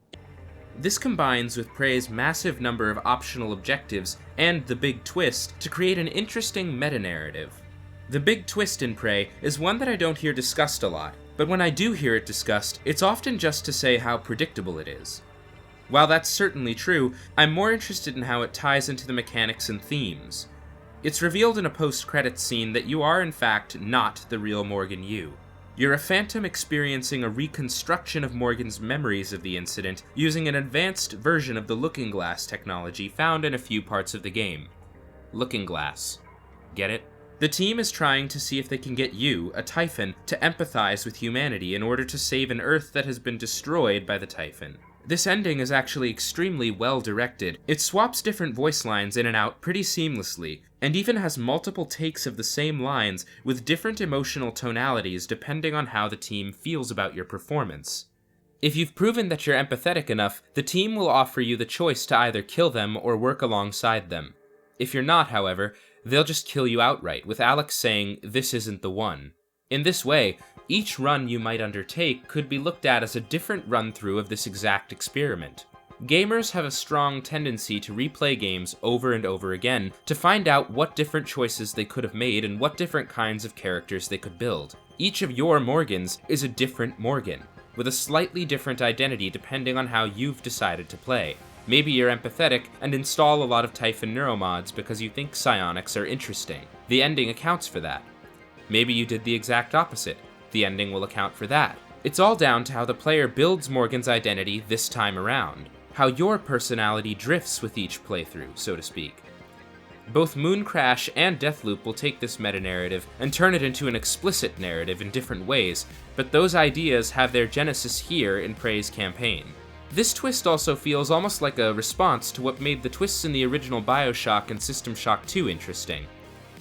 This combines with Prey's massive number of optional objectives and the big twist to create an interesting meta-narrative. The big twist in Prey is one that I don't hear discussed a lot, but when I do hear it discussed, it's often just to say how predictable it is. While that's certainly true, I'm more interested in how it ties into the mechanics and themes. It's revealed in a post-credits scene that you are in fact not the real Morgan Yu. You're a phantom experiencing a reconstruction of Morgan's memories of the incident using an advanced version of the Looking Glass technology found in a few parts of the game. Looking Glass. Get it? The team is trying to see if they can get you, a Typhon, to empathize with humanity in order to save an Earth that has been destroyed by the Typhon. This ending is actually extremely well directed. It swaps different voice lines in and out pretty seamlessly, and even has multiple takes of the same lines with different emotional tonalities depending on how the team feels about your performance. If you've proven that you're empathetic enough, the team will offer you the choice to either kill them or work alongside them. If you're not, however, they'll just kill you outright, with Alex saying, "This isn't the one." In this way, each run you might undertake could be looked at as a different run-through of this exact experiment. Gamers have a strong tendency to replay games over and over again to find out what different choices they could have made and what different kinds of characters they could build. Each of your Morgans is a different Morgan, with a slightly different identity depending on how you've decided to play. Maybe you're empathetic and install a lot of Typhon neuromods because you think psionics are interesting. The ending accounts for that. Maybe you did the exact opposite. The ending will account for that. It's all down to how the player builds Morgan's identity this time around, how your personality drifts with each playthrough, so to speak. Both Mooncrash and Deathloop will take this meta-narrative and turn it into an explicit narrative in different ways, but those ideas have their genesis here in Prey's campaign. This twist also feels almost like a response to what made the twists in the original BioShock and System Shock 2 interesting.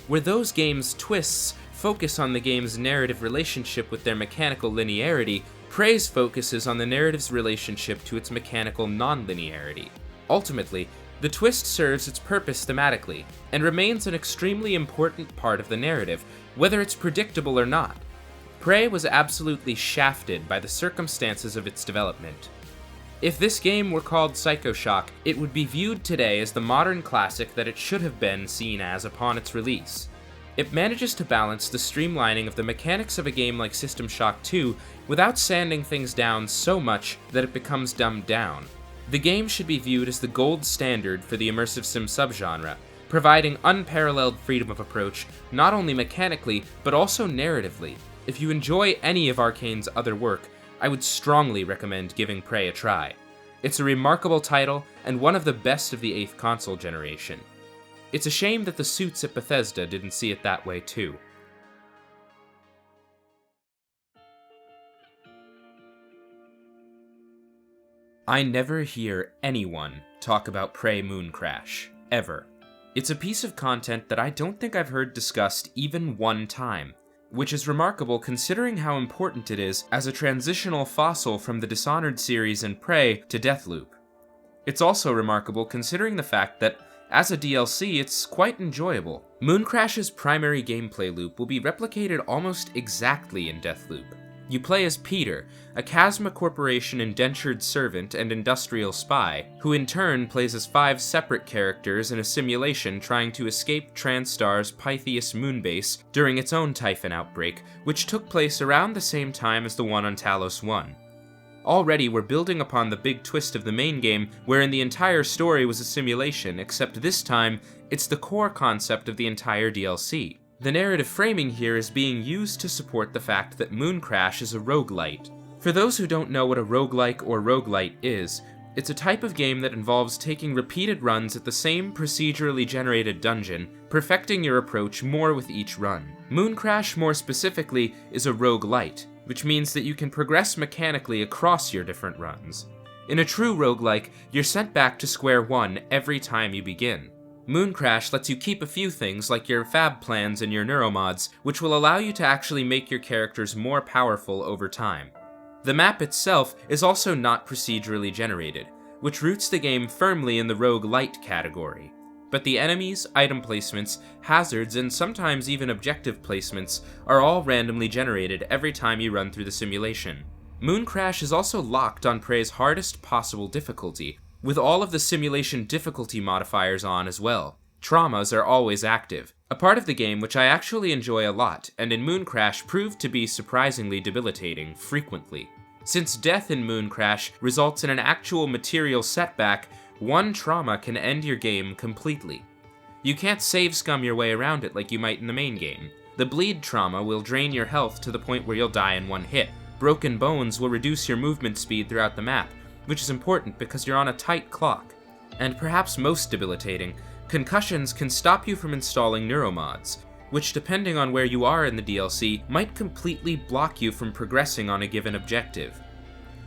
Where those games' twists focus on the game's narrative relationship with their mechanical linearity, Prey's focuses on the narrative's relationship to its mechanical non-linearity. Ultimately, the twist serves its purpose thematically, and remains an extremely important part of the narrative, whether it's predictable or not. Prey was absolutely shafted by the circumstances of its development. If this game were called Psychoshock, it would be viewed today as the modern classic that it should have been seen as upon its release. It manages to balance the streamlining of the mechanics of a game like System Shock 2 without sanding things down so much that it becomes dumbed down. The game should be viewed as the gold standard for the immersive sim subgenre, providing unparalleled freedom of approach not only mechanically but also narratively. If you enjoy any of Arcane's other work, I would strongly recommend giving Prey a try. It's a remarkable title and one of the best of the 8th console generation. It's a shame that the suits at Bethesda didn't see it that way too. I never hear anyone talk about Prey Mooncrash, ever. It's a piece of content that I don't think I've heard discussed even one time, which is remarkable considering how important it is as a transitional fossil from the Dishonored series and Prey to Deathloop. It's also remarkable considering the fact that, as a DLC, it's quite enjoyable. Mooncrash's primary gameplay loop will be replicated almost exactly in Deathloop. You play as Peter, a Chasma Corporation indentured servant and industrial spy, who in turn plays as 5 separate characters in a simulation trying to escape Transstar's Pythias moonbase during its own Typhon outbreak, which took place around the same time as the one on Talos 1. Already we're building upon the big twist of the main game, wherein the entire story was a simulation, except this time, it's the core concept of the entire DLC. The narrative framing here is being used to support the fact that Mooncrash is a roguelite. For those who don't know what a roguelike or roguelite is, it's a type of game that involves taking repeated runs at the same procedurally generated dungeon, perfecting your approach more with each run. Mooncrash, more specifically, is a roguelite. which means that you can progress mechanically across your different runs. In a true roguelike, you're sent back to square one every time you begin. Mooncrash lets you keep a few things like your fab plans and your neuromods, which will allow you to actually make your characters more powerful over time. The map itself is also not procedurally generated, which roots the game firmly in the roguelite category. But the enemies, item placements, hazards, and sometimes even objective placements are all randomly generated every time you run through the simulation. Mooncrash is also locked on Prey's hardest possible difficulty, with all of the simulation difficulty modifiers on as well. Traumas are always active, a part of the game which I actually enjoy a lot, and in Mooncrash proved to be surprisingly debilitating frequently. Since death in Mooncrash results in an actual material setback, one trauma can end your game completely. You can't save scum your way around it like you might in the main game. The bleed trauma will drain your health to the point where you'll die in one hit. Broken bones will reduce your movement speed throughout the map, which is important because you're on a tight clock. And perhaps most debilitating, concussions can stop you from installing neuromods, which depending on where you are in the DLC might completely block you from progressing on a given objective.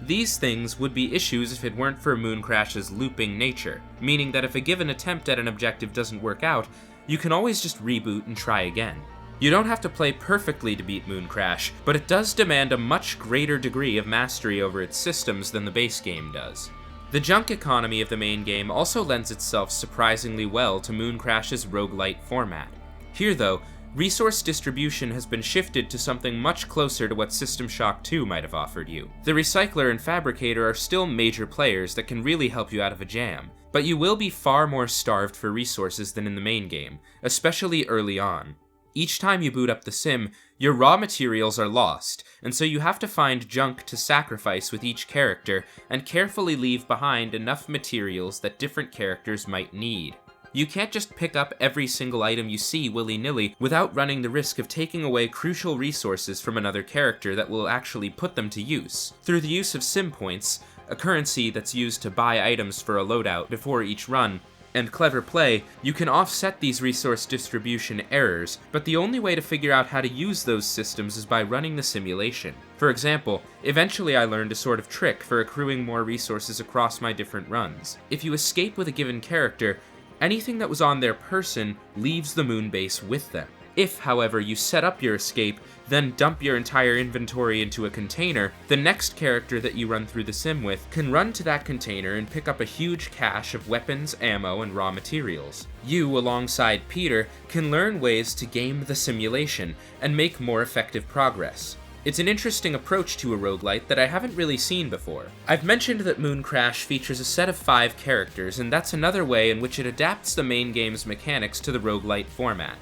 These things would be issues if it weren't for Mooncrash's looping nature, meaning that if a given attempt at an objective doesn't work out, you can always just reboot and try again. You don't have to play perfectly to beat Mooncrash, but it does demand a much greater degree of mastery over its systems than the base game does. The junk economy of the main game also lends itself surprisingly well to Mooncrash's roguelite format. Here though, resource distribution has been shifted to something much closer to what System Shock 2 might have offered you. The Recycler and Fabricator are still major players that can really help you out of a jam, but you will be far more starved for resources than in the main game, especially early on. Each time you boot up the sim, your raw materials are lost, and so you have to find junk to sacrifice with each character and carefully leave behind enough materials that different characters might need. You can't just pick up every single item you see willy-nilly without running the risk of taking away crucial resources from another character that will actually put them to use. Through the use of sim points, a currency that's used to buy items for a loadout before each run, and clever play, you can offset these resource distribution errors, but the only way to figure out how to use those systems is by running the simulation. For example, eventually I learned a sort of trick for accruing more resources across my different runs. If you escape with a given character, anything that was on their person leaves the moon base with them. If, however, you set up your escape, then dump your entire inventory into a container, the next character that you run through the sim with can run to that container and pick up a huge cache of weapons, ammo, and raw materials. You, alongside Peter, can learn ways to game the simulation and make more effective progress. It's an interesting approach to a roguelite that I haven't really seen before. I've mentioned that Mooncrash features a set of 5 characters, and that's another way in which it adapts the main game's mechanics to the roguelite format.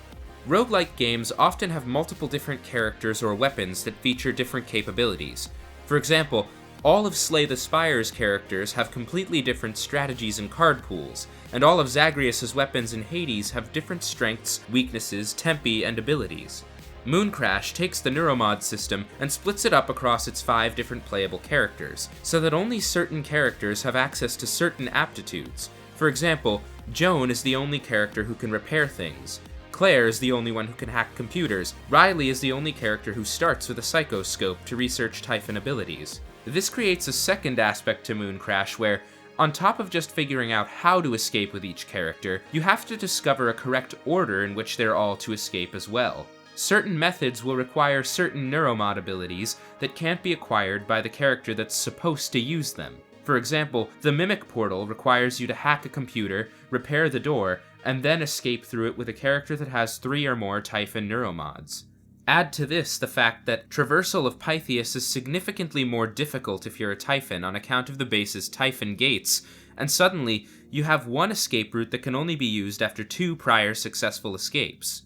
Roguelike games often have multiple different characters or weapons that feature different capabilities. For example, all of Slay the Spire's characters have completely different strategies and card pools, and all of Zagreus' weapons in Hades have different strengths, weaknesses, tempi, and abilities. Mooncrash takes the Neuromod system and splits it up across its 5 different playable characters, so that only certain characters have access to certain aptitudes. For example, Joan is the only character who can repair things. Claire is the only one who can hack computers. Riley is the only character who starts with a psychoscope to research Typhon abilities. This creates a second aspect to Mooncrash where, on top of just figuring out how to escape with each character, you have to discover a correct order in which they're all to escape as well. Certain methods will require certain neuromod abilities that can't be acquired by the character that's supposed to use them. For example, the Mimic Portal requires you to hack a computer, repair the door, and then escape through it with a character that has 3 or more Typhon neuromods. Add to this the fact that traversal of Pythias is significantly more difficult if you're a Typhon on account of the base's Typhon gates, and suddenly you have one escape route that can only be used after 2 prior successful escapes.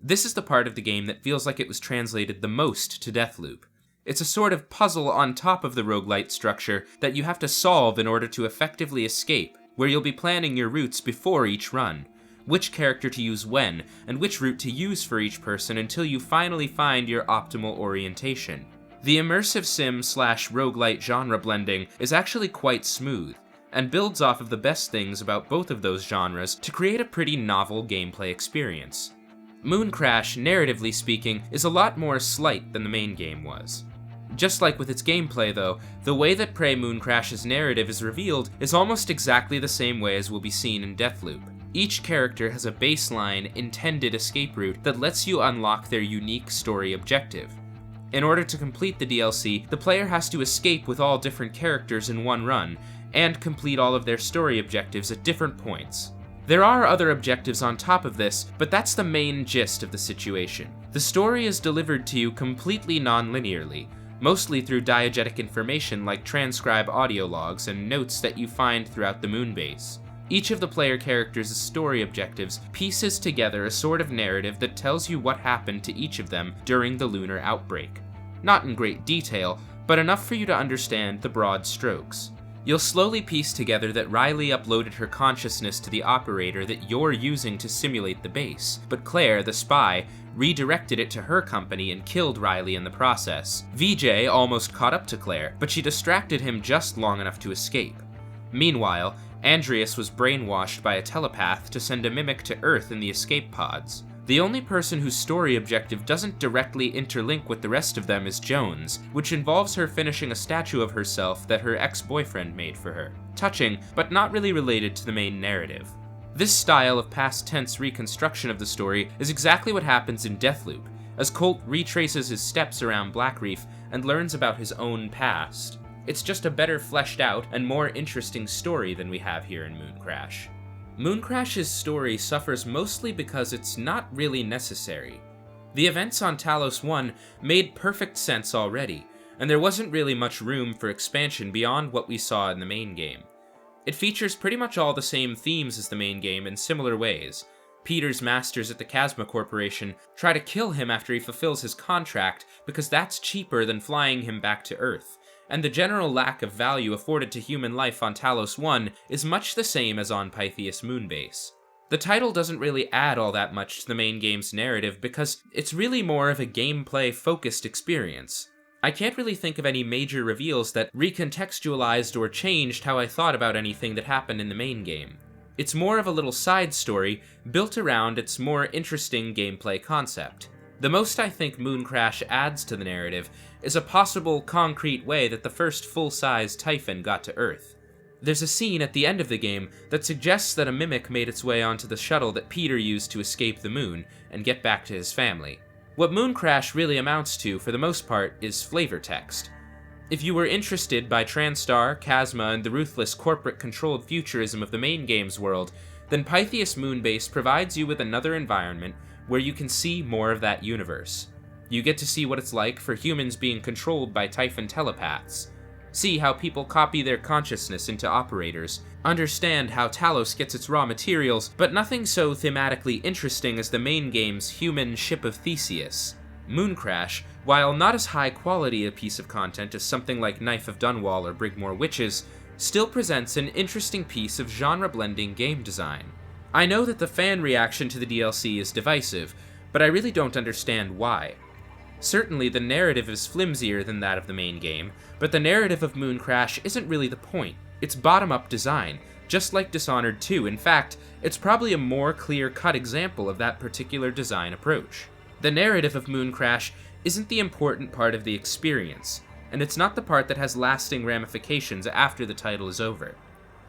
This is the part of the game that feels like it was translated the most to Deathloop. It's a sort of puzzle on top of the roguelite structure that you have to solve in order to effectively escape, where you'll be planning your routes before each run, which character to use when, and which route to use for each person until you finally find your optimal orientation. The immersive sim/roguelite genre blending is actually quite smooth, and builds off of the best things about both of those genres to create a pretty novel gameplay experience. Mooncrash, narratively speaking, is a lot more slight than the main game was. Just like with its gameplay though, the way that Prey Mooncrash's narrative is revealed is almost exactly the same way as will be seen in Deathloop. Each character has a baseline, intended escape route that lets you unlock their unique story objective. In order to complete the DLC, the player has to escape with all different characters in one run, and complete all of their story objectives at different points. There are other objectives on top of this, but that's the main gist of the situation. The story is delivered to you completely non-linearly, mostly through diegetic information like transcribe audio logs and notes that you find throughout the moonbase. Each of the player characters' story objectives pieces together a sort of narrative that tells you what happened to each of them during the lunar outbreak. Not in great detail, but enough for you to understand the broad strokes. You'll slowly piece together that Riley uploaded her consciousness to the operator that you're using to simulate the base, but Claire, the spy, redirected it to her company and killed Riley in the process. VJ almost caught up to Claire, but she distracted him just long enough to escape. Meanwhile, Andreas was brainwashed by a telepath to send a mimic to Earth in the escape pods. The only person whose story objective doesn't directly interlink with the rest of them is Jones, which involves her finishing a statue of herself that her ex-boyfriend made for her. Touching, but not really related to the main narrative. This style of past tense reconstruction of the story is exactly what happens in Deathloop, as Colt retraces his steps around Blackreef and learns about his own past. It's just a better fleshed out and more interesting story than we have here in Mooncrash. Mooncrash's story suffers mostly because it's not really necessary. The events on Talos 1 made perfect sense already, and there wasn't really much room for expansion beyond what we saw in the main game. It features pretty much all the same themes as the main game in similar ways. Peter's masters at the Chasma Corporation try to kill him after he fulfills his contract because that's cheaper than flying him back to Earth. And the general lack of value afforded to human life on Talos 1 is much the same as on Pythias Moonbase. The title doesn't really add all that much to the main game's narrative because it's really more of a gameplay-focused experience. I can't really think of any major reveals that recontextualized or changed how I thought about anything that happened in the main game. It's more of a little side story built around its more interesting gameplay concept. The most I think Mooncrash adds to the narrative is a possible concrete way that the first full-size Typhon got to Earth. There's a scene at the end of the game that suggests that a mimic made its way onto the shuttle that Peter used to escape the moon and get back to his family. What Mooncrash really amounts to, for the most part, is flavor text. If you were interested by Transtar, Chasma, and the ruthless corporate-controlled futurism of the main game's world, then Pythias Moonbase provides you with another environment where you can see more of that universe. You get to see what it's like for humans being controlled by Typhon telepaths, see how people copy their consciousness into operators, understand how Talos gets its raw materials, but nothing so thematically interesting as the main game's human ship of Theseus. Mooncrash, while not as high quality a piece of content as something like Knife of Dunwall or Brigmore Witches, still presents an interesting piece of genre-blending game design. I know that the fan reaction to the DLC is divisive, but I really don't understand why. Certainly the narrative is flimsier than that of the main game, but the narrative of Mooncrash isn't really the point. It's bottom-up design, just like Dishonored 2. In fact, it's probably a more clear-cut example of that particular design approach. The narrative of Mooncrash isn't the important part of the experience, and it's not the part that has lasting ramifications after the title is over.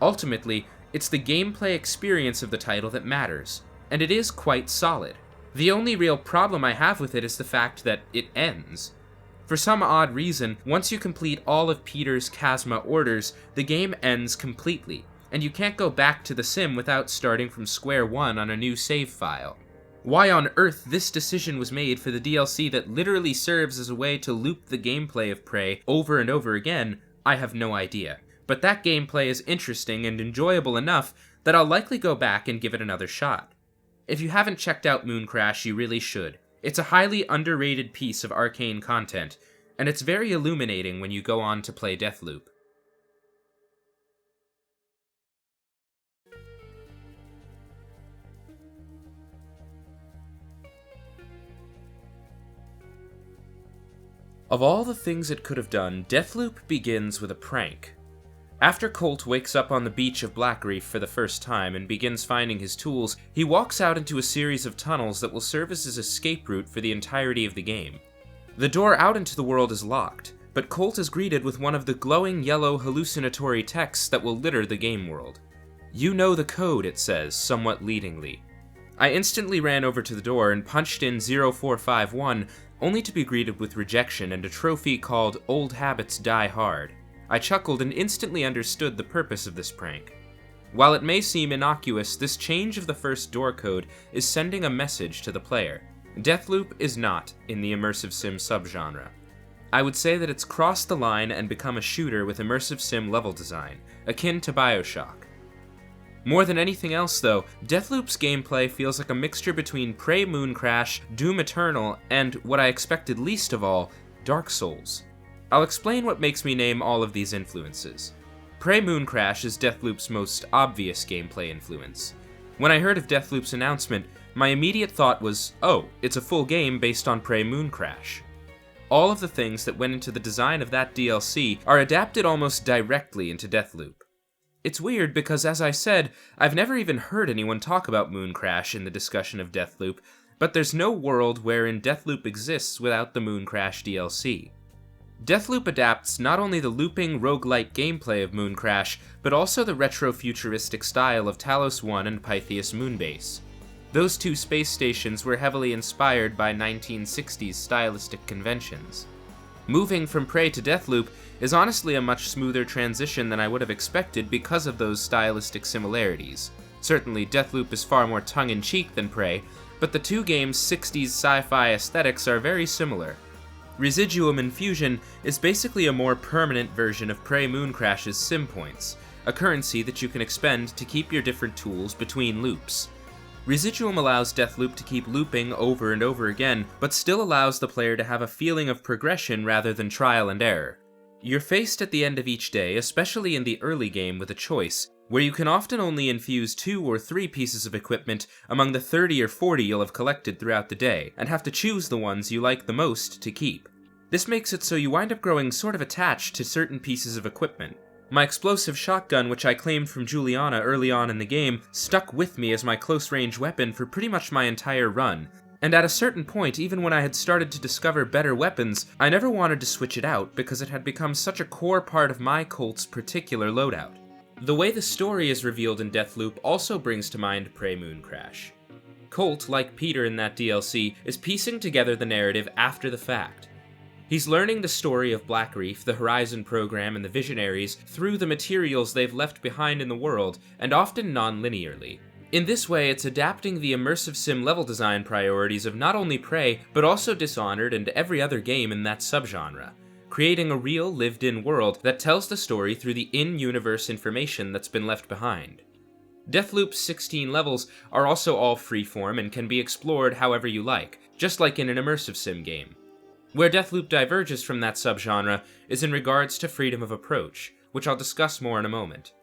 Ultimately, it's the gameplay experience of the title that matters, and it is quite solid. The only real problem I have with it is the fact that it ends. For some odd reason, once you complete all of Peter's Chasma orders, the game ends completely, and you can't go back to the sim without starting from square one on a new save file. Why on earth this decision was made for the DLC that literally serves as a way to loop the gameplay of Prey over and over again, I have no idea. But that gameplay is interesting and enjoyable enough that I'll likely go back and give it another shot. If you haven't checked out Mooncrash, you really should. It's a highly underrated piece of arcane content, and it's very illuminating when you go on to play Deathloop. Of all the things it could have done, Deathloop begins with a prank. After Colt wakes up on the beach of Blackreef for the first time and begins finding his tools, he walks out into a series of tunnels that will serve as his escape route for the entirety of the game. The door out into the world is locked, but Colt is greeted with one of the glowing yellow hallucinatory texts that will litter the game world. "You know the code," it says, somewhat leadingly. I instantly ran over to the door and punched in 0451, only to be greeted with rejection and a trophy called "Old Habits Die Hard." I chuckled and instantly understood the purpose of this prank. While it may seem innocuous, this change of the first door code is sending a message to the player. Deathloop is not in the immersive sim subgenre. I would say that it's crossed the line and become a shooter with immersive sim level design, akin to BioShock. More than anything else though, Deathloop's gameplay feels like a mixture between Prey Mooncrash, Doom Eternal, and, what I expected least of all, Dark Souls. I'll explain what makes me name all of these influences. Prey Mooncrash is Deathloop's most obvious gameplay influence. When I heard of Deathloop's announcement, my immediate thought was, oh, it's a full game based on Prey Mooncrash. All of the things that went into the design of that DLC are adapted almost directly into Deathloop. It's weird because, as I said, I've never even heard anyone talk about Mooncrash in the discussion of Deathloop, but there's no world wherein Deathloop exists without the Mooncrash DLC. Deathloop adapts not only the looping, roguelike gameplay of Mooncrash, but also the retro-futuristic style of Talos 1 and Pythias Moonbase. Those two space stations were heavily inspired by 1960s stylistic conventions. Moving from Prey to Deathloop is honestly a much smoother transition than I would have expected because of those stylistic similarities. Certainly, Deathloop is far more tongue-in-cheek than Prey, but the two games' 60s sci-fi aesthetics are very similar. Residuum Infusion is basically a more permanent version of Prey Mooncrash's sim points, a currency that you can expend to keep your different tools between loops. Residuum allows Deathloop to keep looping over and over again, but still allows the player to have a feeling of progression rather than trial and error. You're faced at the end of each day, especially in the early game, with a choice, where you can often only infuse 2 or 3 pieces of equipment among the 30 or 40 you'll have collected throughout the day, and have to choose the ones you like the most to keep. This makes it so you wind up growing sort of attached to certain pieces of equipment. My explosive shotgun, which I claimed from Juliana early on in the game, stuck with me as my close-range weapon for pretty much my entire run, and at a certain point, even when I had started to discover better weapons, I never wanted to switch it out because it had become such a core part of my Colt's particular loadout. The way the story is revealed in Deathloop also brings to mind Prey Mooncrash. Colt, like Peter in that DLC, is piecing together the narrative after the fact. He's learning the story of Blackreef, the Horizon program, and the Visionaries through the materials they've left behind in the world, and often non-linearly. In this way, it's adapting the immersive sim level design priorities of not only Prey, but also Dishonored and every other game in that subgenre, creating a real, lived-in world that tells the story through the in-universe information that's been left behind. Deathloop's 16 levels are also all freeform and can be explored however you like, just like in an immersive sim game. Where Deathloop diverges from that subgenre is in regards to freedom of approach, which I'll discuss more in a moment.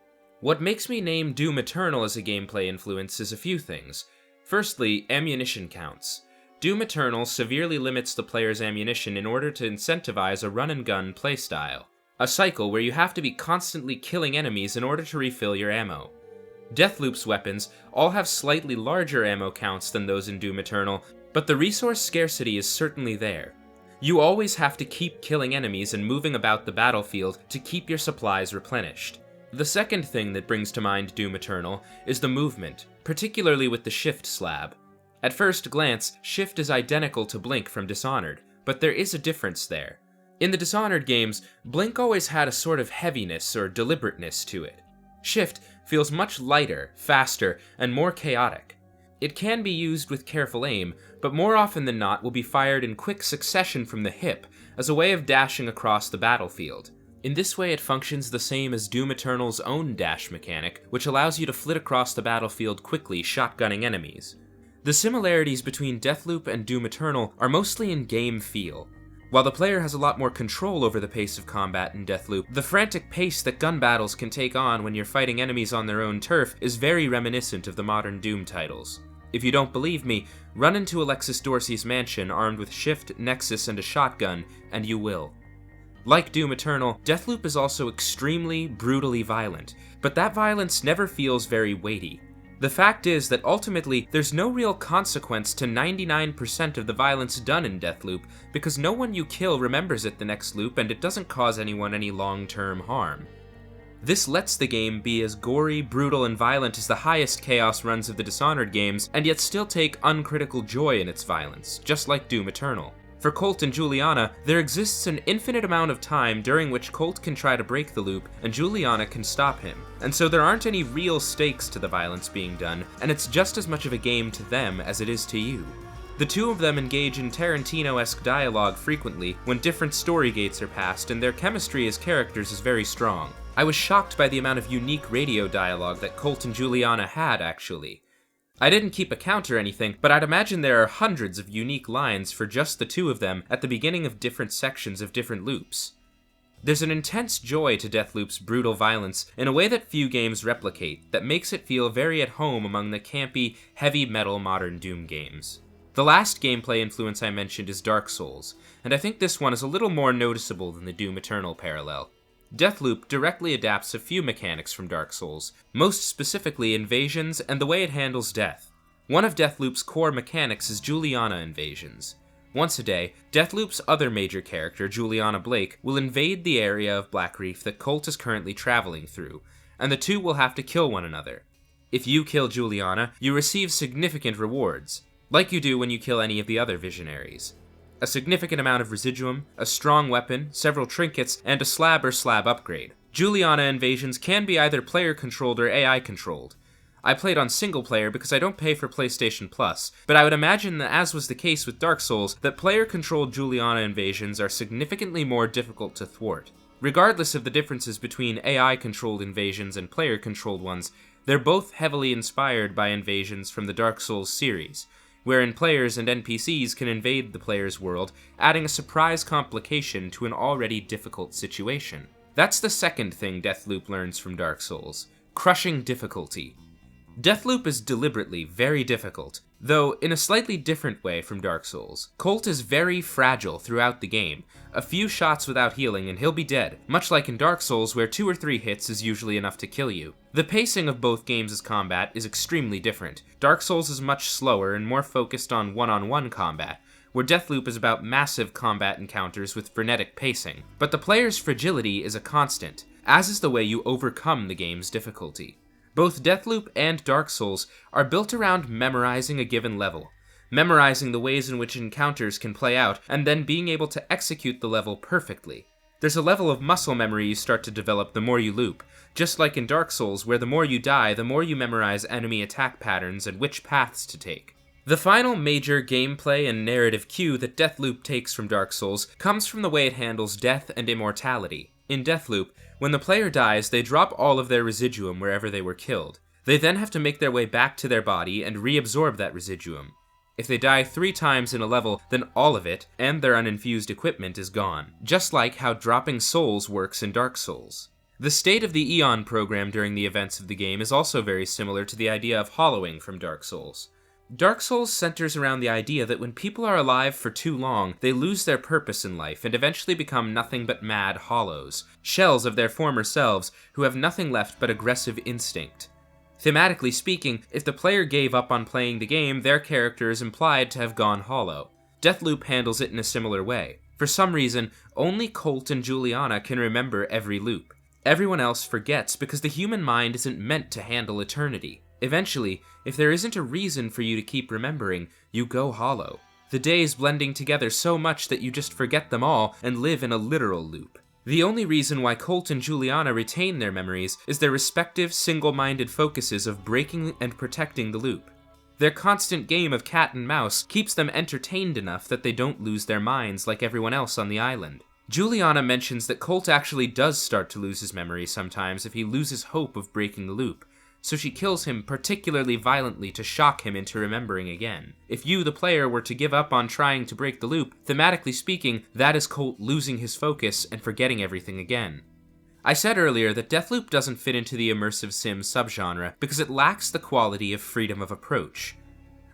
What makes me name Doom Eternal as a gameplay influence is a few things. Firstly, ammunition counts. Doom Eternal severely limits the player's ammunition in order to incentivize a run-and-gun playstyle, a cycle where you have to be constantly killing enemies in order to refill your ammo. Deathloop's weapons all have slightly larger ammo counts than those in Doom Eternal, but the resource scarcity is certainly there. You always have to keep killing enemies and moving about the battlefield to keep your supplies replenished. The second thing that brings to mind Doom Eternal is the movement, particularly with the shift slab. At first glance, shift is identical to blink from Dishonored, but there is a difference there. In the Dishonored games, blink always had a sort of heaviness or deliberateness to it. Shift feels much lighter, faster, and more chaotic. It can be used with careful aim, but more often than not will be fired in quick succession from the hip, as a way of dashing across the battlefield. In this way it functions the same as Doom Eternal's own dash mechanic, which allows you to flit across the battlefield quickly, shotgunning enemies. The similarities between Deathloop and Doom Eternal are mostly in game feel. While the player has a lot more control over the pace of combat in Deathloop, the frantic pace that gun battles can take on when you're fighting enemies on their own turf is very reminiscent of the modern Doom titles. If you don't believe me, run into Alexis Dorsey's mansion armed with Shift, Nexus, and a shotgun, and you will. Like Doom Eternal, Deathloop is also extremely, brutally violent, but that violence never feels very weighty. The fact is that ultimately, there's no real consequence to 99% of the violence done in Deathloop, because no one you kill remembers it the next loop and it doesn't cause anyone any long-term harm. This lets the game be as gory, brutal, and violent as the highest chaos runs of the Dishonored games, and yet still take uncritical joy in its violence, just like Doom Eternal. For Colt and Juliana, there exists an infinite amount of time during which Colt can try to break the loop, and Juliana can stop him. And so there aren't any real stakes to the violence being done, and it's just as much of a game to them as it is to you. The two of them engage in Tarantino-esque dialogue frequently when different story gates are passed, and their chemistry as characters is very strong. I was shocked by the amount of unique radio dialogue that Colt and Juliana had, actually. I didn't keep a count or anything, but I'd imagine there are hundreds of unique lines for just the two of them at the beginning of different sections of different loops. There's an intense joy to Deathloop's brutal violence in a way that few games replicate, that makes it feel very at home among the campy, heavy metal modern Doom games. The last gameplay influence I mentioned is Dark Souls, and I think this one is a little more noticeable than the Doom Eternal parallel. Deathloop directly adapts a few mechanics from Dark Souls, most specifically invasions and the way it handles death. One of Deathloop's core mechanics is Juliana invasions. Once a day, Deathloop's other major character, Juliana Blake, will invade the area of Blackreef that Colt is currently traveling through, and the two will have to kill one another. If you kill Juliana, you receive significant rewards, like you do when you kill any of the other Visionaries. A significant amount of residuum, a strong weapon, several trinkets, and a slab or slab upgrade. Juliana invasions can be either player-controlled or AI-controlled. I played on single-player because I don't pay for PlayStation Plus, but I would imagine that, as was the case with Dark Souls, that player-controlled Juliana invasions are significantly more difficult to thwart. Regardless of the differences between AI-controlled invasions and player-controlled ones, they're both heavily inspired by invasions from the Dark Souls series, wherein players and NPCs can invade the player's world, adding a surprise complication to an already difficult situation. That's the second thing Deathloop learns from Dark Souls: crushing difficulty. Deathloop is deliberately very difficult, though in a slightly different way from Dark Souls. Colt is very fragile throughout the game. A few shots without healing and he'll be dead, much like in Dark Souls where 2 or 3 hits is usually enough to kill you. The pacing of both games' combat is extremely different. Dark Souls is much slower and more focused on one-on-one combat, where Deathloop is about massive combat encounters with frenetic pacing. But the player's fragility is a constant, as is the way you overcome the game's difficulty. Both Deathloop and Dark Souls are built around memorizing a given level, memorizing the ways in which encounters can play out, and then being able to execute the level perfectly. There's a level of muscle memory you start to develop the more you loop, just like in Dark Souls, where the more you die, the more you memorize enemy attack patterns and which paths to take. The final major gameplay and narrative cue that Deathloop takes from Dark Souls comes from the way it handles death and immortality. In Deathloop, when the player dies, they drop all of their residuum wherever they were killed. They then have to make their way back to their body and reabsorb that residuum. If they die 3 times in a level, then all of it, and their uninfused equipment, is gone, just like how dropping souls works in Dark Souls. The state of the Eon program during the events of the game is also very similar to the idea of hollowing from Dark Souls. Dark Souls centers around the idea that when people are alive for too long, they lose their purpose in life and eventually become nothing but mad hollows, shells of their former selves who have nothing left but aggressive instinct. Thematically speaking, if the player gave up on playing the game, their character is implied to have gone hollow. Deathloop handles it in a similar way. For some reason, only Colt and Juliana can remember every loop. Everyone else forgets because the human mind isn't meant to handle eternity. Eventually, if there isn't a reason for you to keep remembering, you go hollow. The days blending together so much that you just forget them all and live in a literal loop. The only reason why Colt and Juliana retain their memories is their respective single-minded focuses of breaking and protecting the loop. Their constant game of cat and mouse keeps them entertained enough that they don't lose their minds like everyone else on the island. Juliana mentions that Colt actually does start to lose his memory sometimes if he loses hope of breaking the loop, so she kills him particularly violently to shock him into remembering again. If you, the player, were to give up on trying to break the loop, thematically speaking, that is Colt losing his focus and forgetting everything again. I said earlier that Deathloop doesn't fit into the immersive sim subgenre because it lacks the quality of freedom of approach.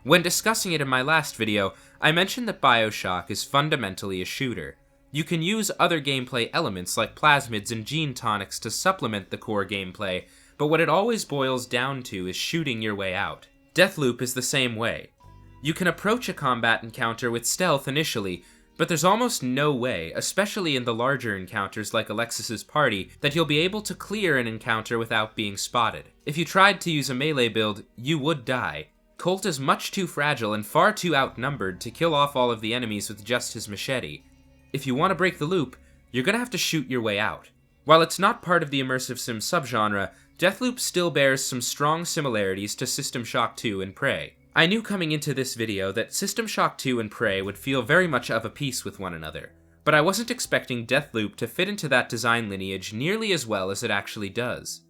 When discussing it in my last video, I mentioned that BioShock is fundamentally a shooter. You can use other gameplay elements like plasmids and gene tonics to supplement the core gameplay, but what it always boils down to is shooting your way out. Deathloop is the same way. You can approach a combat encounter with stealth initially, but there's almost no way, especially in the larger encounters like Alexis's party, that you'll be able to clear an encounter without being spotted. If you tried to use a melee build, you would die. Colt is much too fragile and far too outnumbered to kill off all of the enemies with just his machete. If you want to break the loop, you're gonna have to shoot your way out. While it's not part of the immersive sim subgenre, Deathloop still bears some strong similarities to System Shock 2 and Prey. I knew coming into this video that System Shock 2 and Prey would feel very much of a piece with one another, but I wasn't expecting Deathloop to fit into that design lineage nearly as well as it actually does.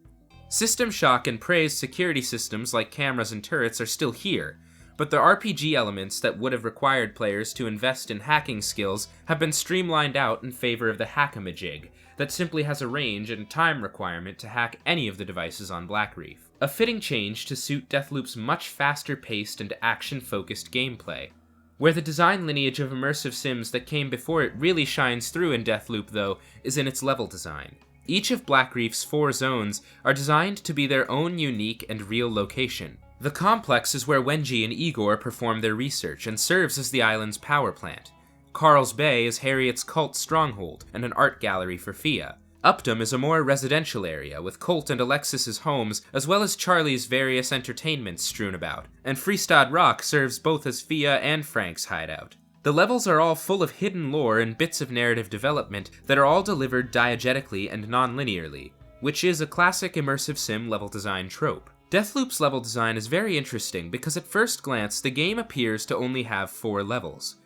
System Shock and Prey's security systems like cameras and turrets are still here, but the RPG elements that would have required players to invest in hacking skills have been streamlined out in favor of the hack-a-majig, that simply has a range and time requirement to hack any of the devices on Blackreef. A fitting change to suit Deathloop's much faster-paced and action-focused gameplay. Where the design lineage of immersive sims that came before it really shines through in Deathloop, though, is in its level design. Each of Blackreef's 4 zones are designed to be their own unique and real location. The complex is where Wenji and Igor perform their research and serves as the island's power plant. Carl's Bay is Harriet's cult stronghold and an art gallery for Fia. Upton is a more residential area, with Colt and Alexis's homes, as well as Charlie's various entertainments strewn about, and Freestad Rock serves both as Fia and Frank's hideout. The levels are all full of hidden lore and bits of narrative development that are all delivered diegetically and non-linearly, which is a classic immersive sim level design trope. Deathloop's level design is very interesting because at first glance the game appears to only have 4 levels.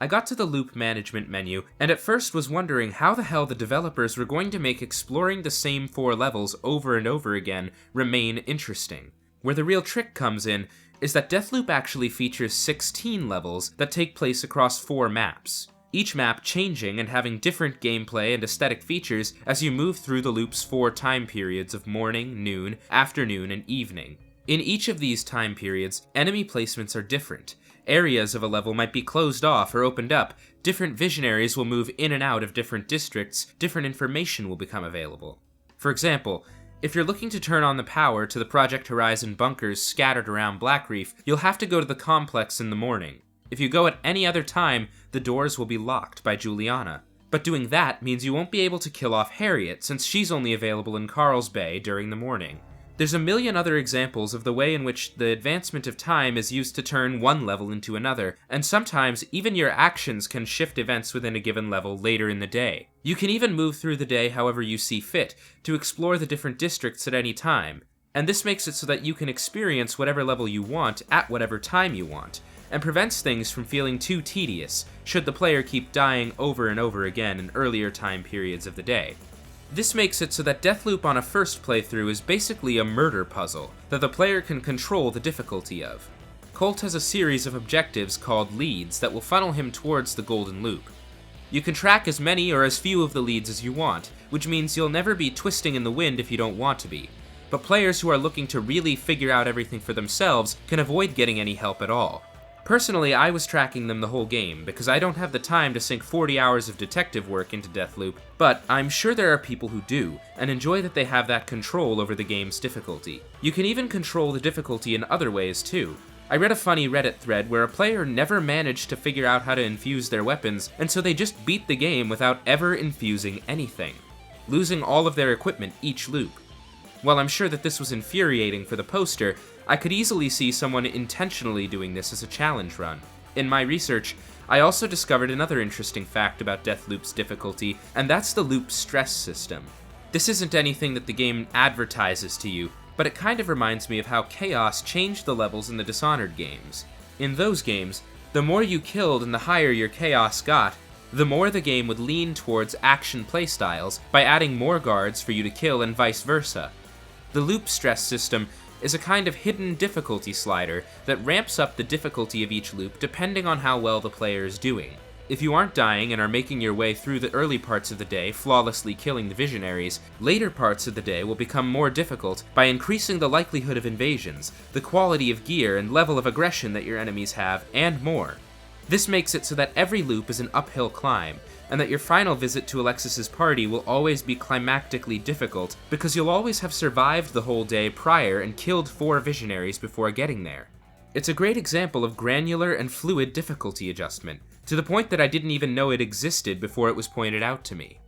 I got to the loop management menu, and at first was wondering how the hell the developers were going to make exploring the same 4 levels over and over again remain interesting. Where the real trick comes in is that Deathloop actually features 16 levels that take place across 4 maps, each map changing and having different gameplay and aesthetic features as you move through the loop's 4 time periods of morning, noon, afternoon, and evening. In each of these time periods, enemy placements are different. Areas of a level might be closed off or opened up, different visionaries will move in and out of different districts, different information will become available. For example, if you're looking to turn on the power to the Project Horizon bunkers scattered around Blackreef, you'll have to go to the complex in the morning. If you go at any other time, the doors will be locked by Juliana. But doing that means you won't be able to kill off Harriet, since she's only available in Carl's Bay during the morning. There's a million other examples of the way in which the advancement of time is used to turn one level into another, and sometimes even your actions can shift events within a given level later in the day. You can even move through the day however you see fit, to explore the different districts at any time, and this makes it so that you can experience whatever level you want at whatever time you want, and prevents things from feeling too tedious, should the player keep dying over and over again in earlier time periods of the day. This makes it so that Deathloop on a first playthrough is basically a murder puzzle that the player can control the difficulty of. Colt has a series of objectives called leads that will funnel him towards the golden loop. You can track as many or as few of the leads as you want, which means you'll never be twisting in the wind if you don't want to be. But players who are looking to really figure out everything for themselves can avoid getting any help at all. Personally, I was tracking them the whole game, because I don't have the time to sink 40 hours of detective work into Deathloop, but I'm sure there are people who do, and enjoy that they have that control over the game's difficulty. You can even control the difficulty in other ways too. I read a funny Reddit thread where a player never managed to figure out how to infuse their weapons, and so they just beat the game without ever infusing anything, losing all of their equipment each loop. While I'm sure that this was infuriating for the poster, I could easily see someone intentionally doing this as a challenge run. In my research, I also discovered another interesting fact about Deathloop's difficulty, and that's the loop stress system. This isn't anything that the game advertises to you, but it kind of reminds me of how Chaos changed the levels in the Dishonored games. In those games, the more you killed and the higher your Chaos got, the more the game would lean towards action playstyles by adding more guards for you to kill and vice versa. The loop stress system is a kind of hidden difficulty slider that ramps up the difficulty of each loop depending on how well the player is doing. If you aren't dying and are making your way through the early parts of the day, flawlessly killing the visionaries, later parts of the day will become more difficult by increasing the likelihood of invasions, the quality of gear and level of aggression that your enemies have, and more. This makes it so that every loop is an uphill climb, and that your final visit to Alexis's party will always be climactically difficult because you'll always have survived the whole day prior and killed 4 visionaries before getting there. It's a great example of granular and fluid difficulty adjustment, to the point that I didn't even know it existed before it was pointed out to me.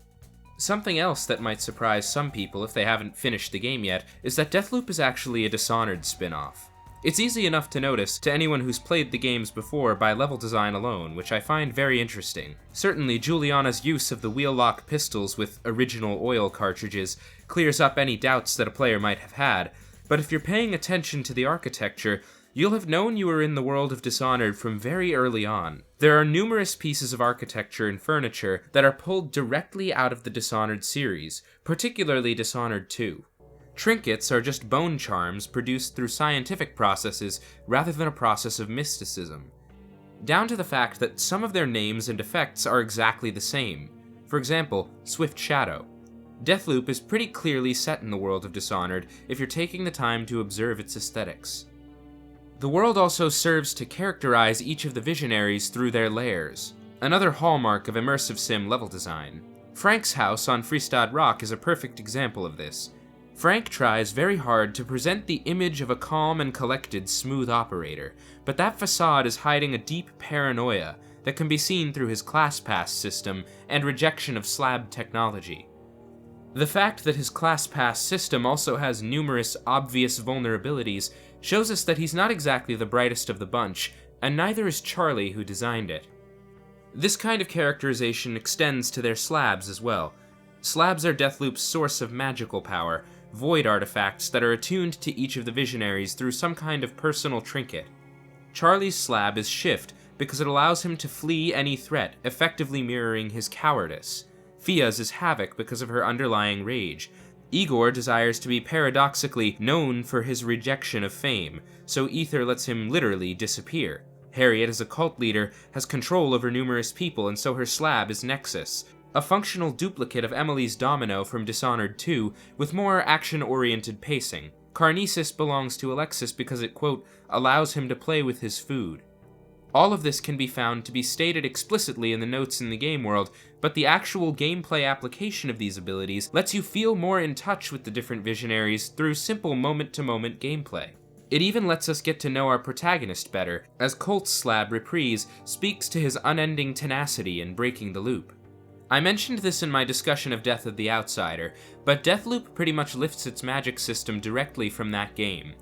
Something else that might surprise some people if they haven't finished the game yet is that Deathloop is actually a Dishonored spin-off. It's easy enough to notice to anyone who's played the games before by level design alone, which I find very interesting. Certainly, Juliana's use of the wheel-lock pistols with original oil cartridges clears up any doubts that a player might have had, but if you're paying attention to the architecture, you'll have known you were in the world of Dishonored from very early on. There are numerous pieces of architecture and furniture that are pulled directly out of the Dishonored series, particularly Dishonored 2. Trinkets are just bone charms produced through scientific processes rather than a process of mysticism. Down to the fact that some of their names and effects are exactly the same. For example, Swift Shadow. Deathloop is pretty clearly set in the world of Dishonored if you're taking the time to observe its aesthetics. The world also serves to characterize each of the visionaries through their lairs, another hallmark of immersive sim level design. Frank's house on Freestad Rock is a perfect example of this. Frank tries very hard to present the image of a calm and collected, smooth operator, but that facade is hiding a deep paranoia that can be seen through his class pass system and rejection of slab technology. The fact that his class pass system also has numerous obvious vulnerabilities shows us that he's not exactly the brightest of the bunch, and neither is Charlie, who designed it. This kind of characterization extends to their slabs as well. Slabs are Deathloop's source of magical power, void artifacts that are attuned to each of the visionaries through some kind of personal trinket. Charlie's slab is Shift because it allows him to flee any threat, effectively mirroring his cowardice. Fia's is Havoc because of her underlying rage. Igor desires to be paradoxically known for his rejection of fame, so Ether lets him literally disappear. Harriet, as a cult leader, has control over numerous people, and so her slab is Nexus, a functional duplicate of Emily's Domino from Dishonored 2, with more action-oriented pacing. Carnesis belongs to Alexis because it, quote, allows him to play with his food. All of this can be found to be stated explicitly in the notes in the game world, but the actual gameplay application of these abilities lets you feel more in touch with the different visionaries through simple moment-to-moment gameplay. It even lets us get to know our protagonist better, as Colt's slab Reprise speaks to his unending tenacity in breaking the loop. I mentioned this in my discussion of Death of the Outsider, but Deathloop pretty much lifts its magic system directly from that game.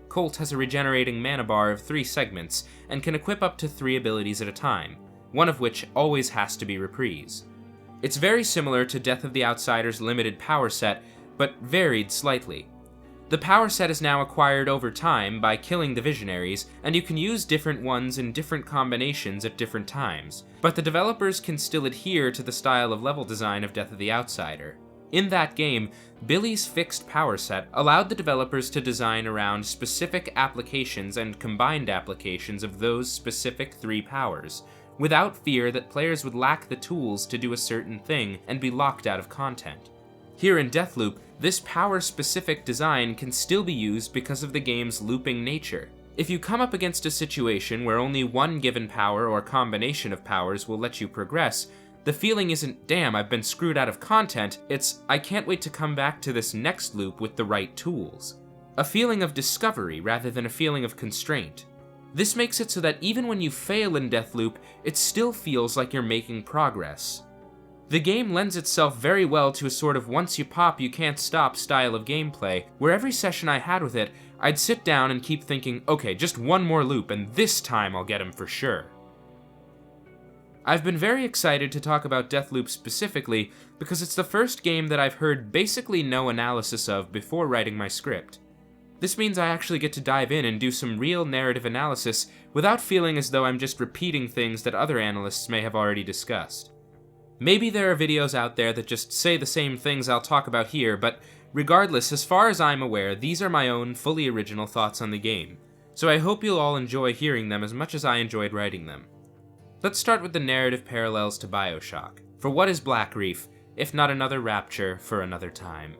Colt has a regenerating mana bar of 3 segments, and can equip up to 3 abilities at a time, one of which always has to be Reprise. It's very similar to Death of the Outsider's limited power set, but varied slightly. The power set is now acquired over time by killing the visionaries, and you can use different ones in different combinations at different times, but the developers can still adhere to the style of level design of Death of the Outsider. In that game, Billy's fixed power set allowed the developers to design around specific applications and combined applications of those specific 3 powers, without fear that players would lack the tools to do a certain thing and be locked out of content. Here in Deathloop, this power-specific design can still be used because of the game's looping nature. If you come up against a situation where only one given power or combination of powers will let you progress, the feeling isn't, damn, I've been screwed out of content, it's, I can't wait to come back to this next loop with the right tools. A feeling of discovery rather than a feeling of constraint. This makes it so that even when you fail in Deathloop, it still feels like you're making progress. The game lends itself very well to a sort of once you pop you can't stop style of gameplay, where every session I had with it, I'd sit down and keep thinking, okay, just one more loop and this time I'll get him for sure. I've been very excited to talk about Deathloop specifically because it's the first game that I've heard basically no analysis of before writing my script. This means I actually get to dive in and do some real narrative analysis without feeling as though I'm just repeating things that other analysts may have already discussed. Maybe there are videos out there that just say the same things I'll talk about here, but regardless, as far as I'm aware, these are my own fully original thoughts on the game, so I hope you'll all enjoy hearing them as much as I enjoyed writing them. Let's start with the narrative parallels to BioShock. For what is Black Reef, if not another Rapture for another time?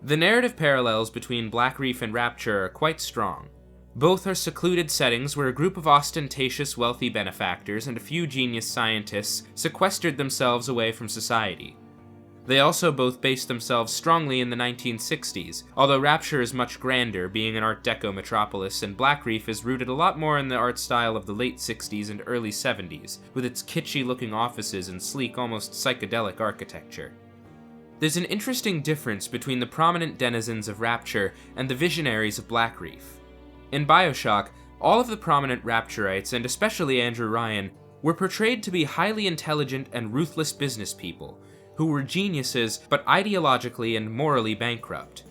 The narrative parallels between Black Reef and Rapture are quite strong. Both are secluded settings where a group of ostentatious wealthy benefactors and a few genius scientists sequestered themselves away from society. They also both based themselves strongly in the 1960s, although Rapture is much grander, being an Art Deco metropolis, and Blackreef is rooted a lot more in the art style of the late 60s and early 70s, with its kitschy-looking offices and sleek, almost psychedelic architecture. There's an interesting difference between the prominent denizens of Rapture and the visionaries of Blackreef. In BioShock, all of the prominent Rapturites, and especially Andrew Ryan, were portrayed to be highly intelligent and ruthless business people, who were geniuses but ideologically and morally bankrupt.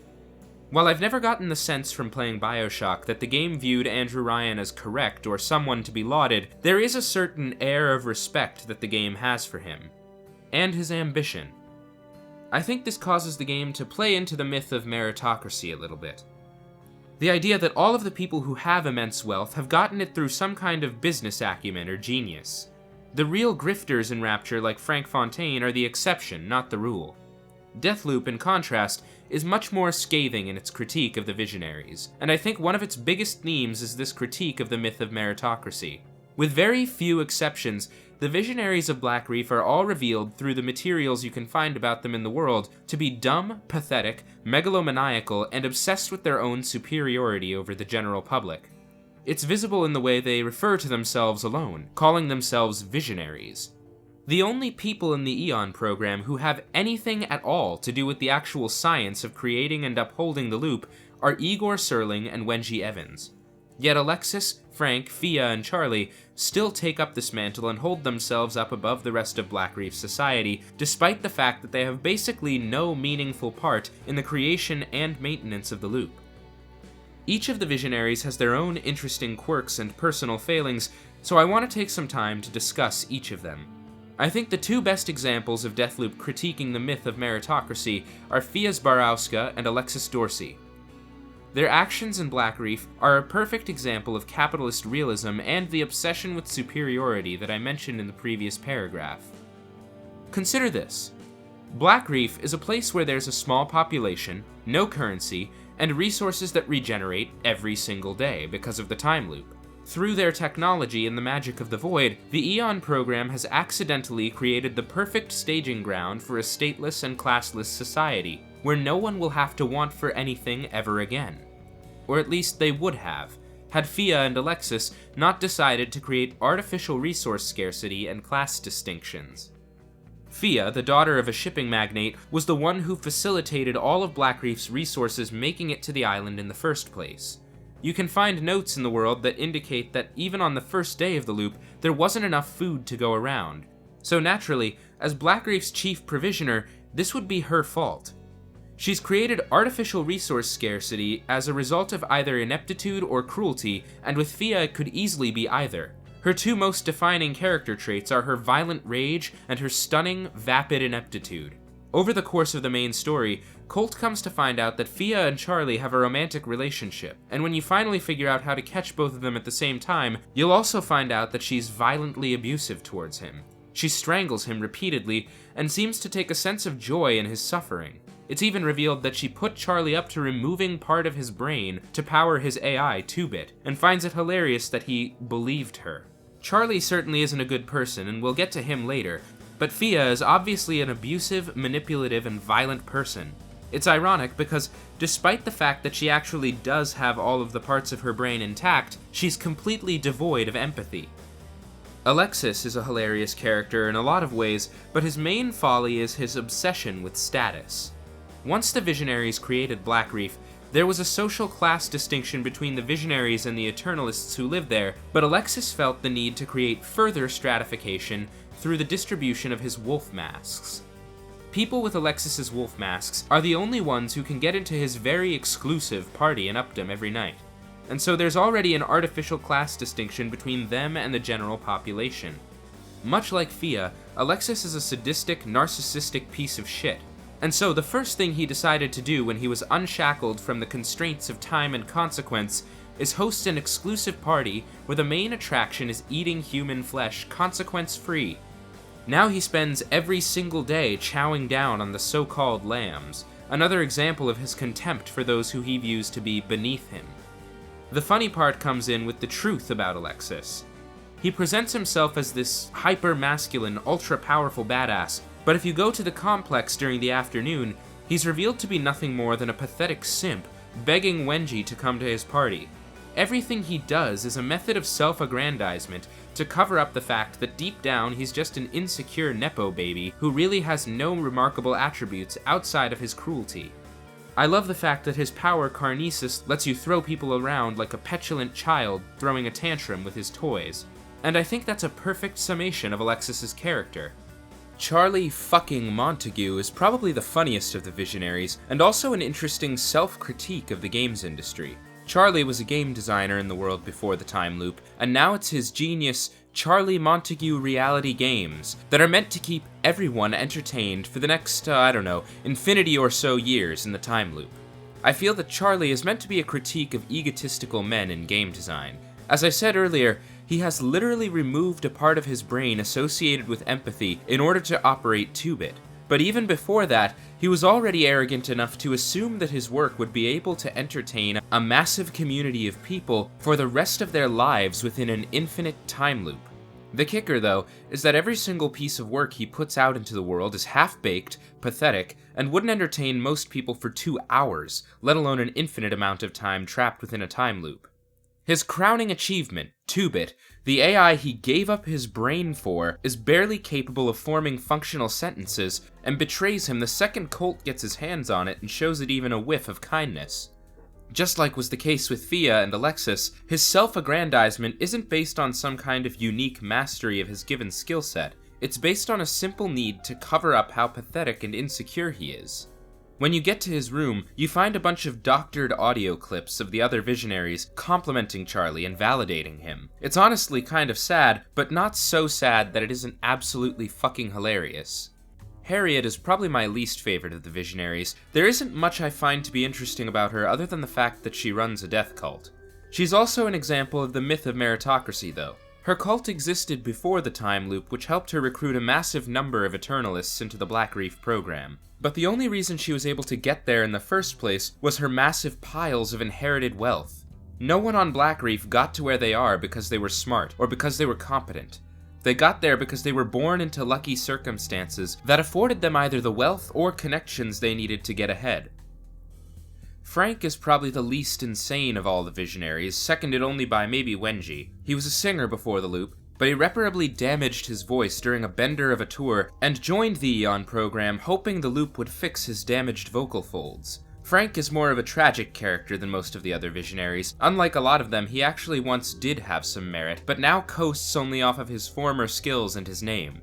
While I've never gotten the sense from playing BioShock that the game viewed Andrew Ryan as correct or someone to be lauded, there is a certain air of respect that the game has for him, and his ambition. I think this causes the game to play into the myth of meritocracy a little bit. The idea that all of the people who have immense wealth have gotten it through some kind of business acumen or genius. The real grifters in Rapture, like Frank Fontaine, are the exception, not the rule. Deathloop, in contrast, is much more scathing in its critique of the visionaries, and I think one of its biggest themes is this critique of the myth of meritocracy. With very few exceptions, the visionaries of Blackreef are all revealed through the materials you can find about them in the world to be dumb, pathetic, megalomaniacal, and obsessed with their own superiority over the general public. It's visible in the way they refer to themselves alone, calling themselves visionaries. The only people in the Eon program who have anything at all to do with the actual science of creating and upholding the loop are Igor Serling and Wenji Evans. Yet Alexis, Frank, Fia, and Charlie still take up this mantle and hold themselves up above the rest of Blackreef society, despite the fact that they have basically no meaningful part in the creation and maintenance of the loop. Each of the visionaries has their own interesting quirks and personal failings, so I want to take some time to discuss each of them. I think the two best examples of Deathloop critiquing the myth of meritocracy are Fia Zborowska and Alexis Dorsey. Their actions in Blackreef are a perfect example of capitalist realism and the obsession with superiority that I mentioned in the previous paragraph. Consider this. Blackreef is a place where there's a small population, no currency, and resources that regenerate every single day because of the time loop. Through their technology and the magic of the Void, the Eon program has accidentally created the perfect staging ground for a stateless and classless society, where no one will have to want for anything ever again. Or at least they would have, had Fia and Alexis not decided to create artificial resource scarcity and class distinctions. Fia, the daughter of a shipping magnate, was the one who facilitated all of Blackreef's resources making it to the island in the first place. You can find notes in the world that indicate that even on the first day of the loop, there wasn't enough food to go around. So naturally, as Blackreef's chief provisioner, this would be her fault. She's created artificial resource scarcity as a result of either ineptitude or cruelty, and with Fia it could easily be either. Her two most defining character traits are her violent rage and her stunning, vapid ineptitude. Over the course of the main story, Colt comes to find out that Fia and Charlie have a romantic relationship, and when you finally figure out how to catch both of them at the same time, you'll also find out that she's violently abusive towards him. She strangles him repeatedly, and seems to take a sense of joy in his suffering. It's even revealed that she put Charlie up to removing part of his brain to power his AI 2-bit, and finds it hilarious that he believed her. Charlie certainly isn't a good person, and we'll get to him later, but Fia is obviously an abusive, manipulative, and violent person. It's ironic because, despite the fact that she actually does have all of the parts of her brain intact, she's completely devoid of empathy. Alexis is a hilarious character in a lot of ways, but his main folly is his obsession with status. Once the Visionaries created Blackreef, there was a social class distinction between the Visionaries and the Eternalists who lived there, but Alexis felt the need to create further stratification through the distribution of his wolf masks. People with Alexis's wolf masks are the only ones who can get into his very exclusive party in Upton every night, and so there's already an artificial class distinction between them and the general population. Much like Fia, Alexis is a sadistic, narcissistic piece of shit, and so the first thing he decided to do when he was unshackled from the constraints of time and consequence is host an exclusive party where the main attraction is eating human flesh, consequence-free. Now he spends every single day chowing down on the so-called lambs, another example of his contempt for those who he views to be beneath him. The funny part comes in with the truth about Alexis. He presents himself as this hyper-masculine, ultra-powerful badass, but if you go to the complex during the afternoon, he's revealed to be nothing more than a pathetic simp, begging Wenji to come to his party. Everything he does is a method of self-aggrandizement to cover up the fact that deep down he's just an insecure nepo baby who really has no remarkable attributes outside of his cruelty. I love the fact that his power Carnesis lets you throw people around like a petulant child throwing a tantrum with his toys, and I think that's a perfect summation of Alexis's character. Charlie fucking Montague is probably the funniest of the Visionaries, and also an interesting self-critique of the games industry. Charlie was a game designer in the world before the time loop, and now it's his genius, Charlie Montague reality games, that are meant to keep everyone entertained for the next, infinity or so years in the time loop. I feel that Charlie is meant to be a critique of egotistical men in game design. As I said earlier, he has literally removed a part of his brain associated with empathy in order to operate 2-bit. But even before that, he was already arrogant enough to assume that his work would be able to entertain a massive community of people for the rest of their lives within an infinite time loop. The kicker, though, is that every single piece of work he puts out into the world is half-baked, pathetic, and wouldn't entertain most people for 2 hours, let alone an infinite amount of time trapped within a time loop. His crowning achievement, 2-bit, the AI he gave up his brain for, is barely capable of forming functional sentences, and betrays him the second Colt gets his hands on it and shows it even a whiff of kindness. Just like was the case with Thea and Alexis, his self-aggrandizement isn't based on some kind of unique mastery of his given skill set. It's based on a simple need to cover up how pathetic and insecure he is. When you get to his room, you find a bunch of doctored audio clips of the other Visionaries complimenting Charlie and validating him. It's honestly kind of sad, but not so sad that it isn't absolutely fucking hilarious. Harriet is probably my least favorite of the Visionaries. There isn't much I find to be interesting about her other than the fact that she runs a death cult. She's also an example of the myth of meritocracy, though. Her cult existed before the time loop, which helped her recruit a massive number of Eternalists into the Black Reef program. But the only reason she was able to get there in the first place was her massive piles of inherited wealth. No one on Black Reef got to where they are because they were smart or because they were competent. They got there because they were born into lucky circumstances that afforded them either the wealth or connections they needed to get ahead. Frank is probably the least insane of all the Visionaries, seconded only by maybe Wenji. He was a singer before the loop, but irreparably damaged his voice during a bender of a tour and joined the Eon program hoping the loop would fix his damaged vocal folds. Frank is more of a tragic character than most of the other Visionaries. Unlike a lot of them, he actually once did have some merit, but now coasts only off of his former skills and his name.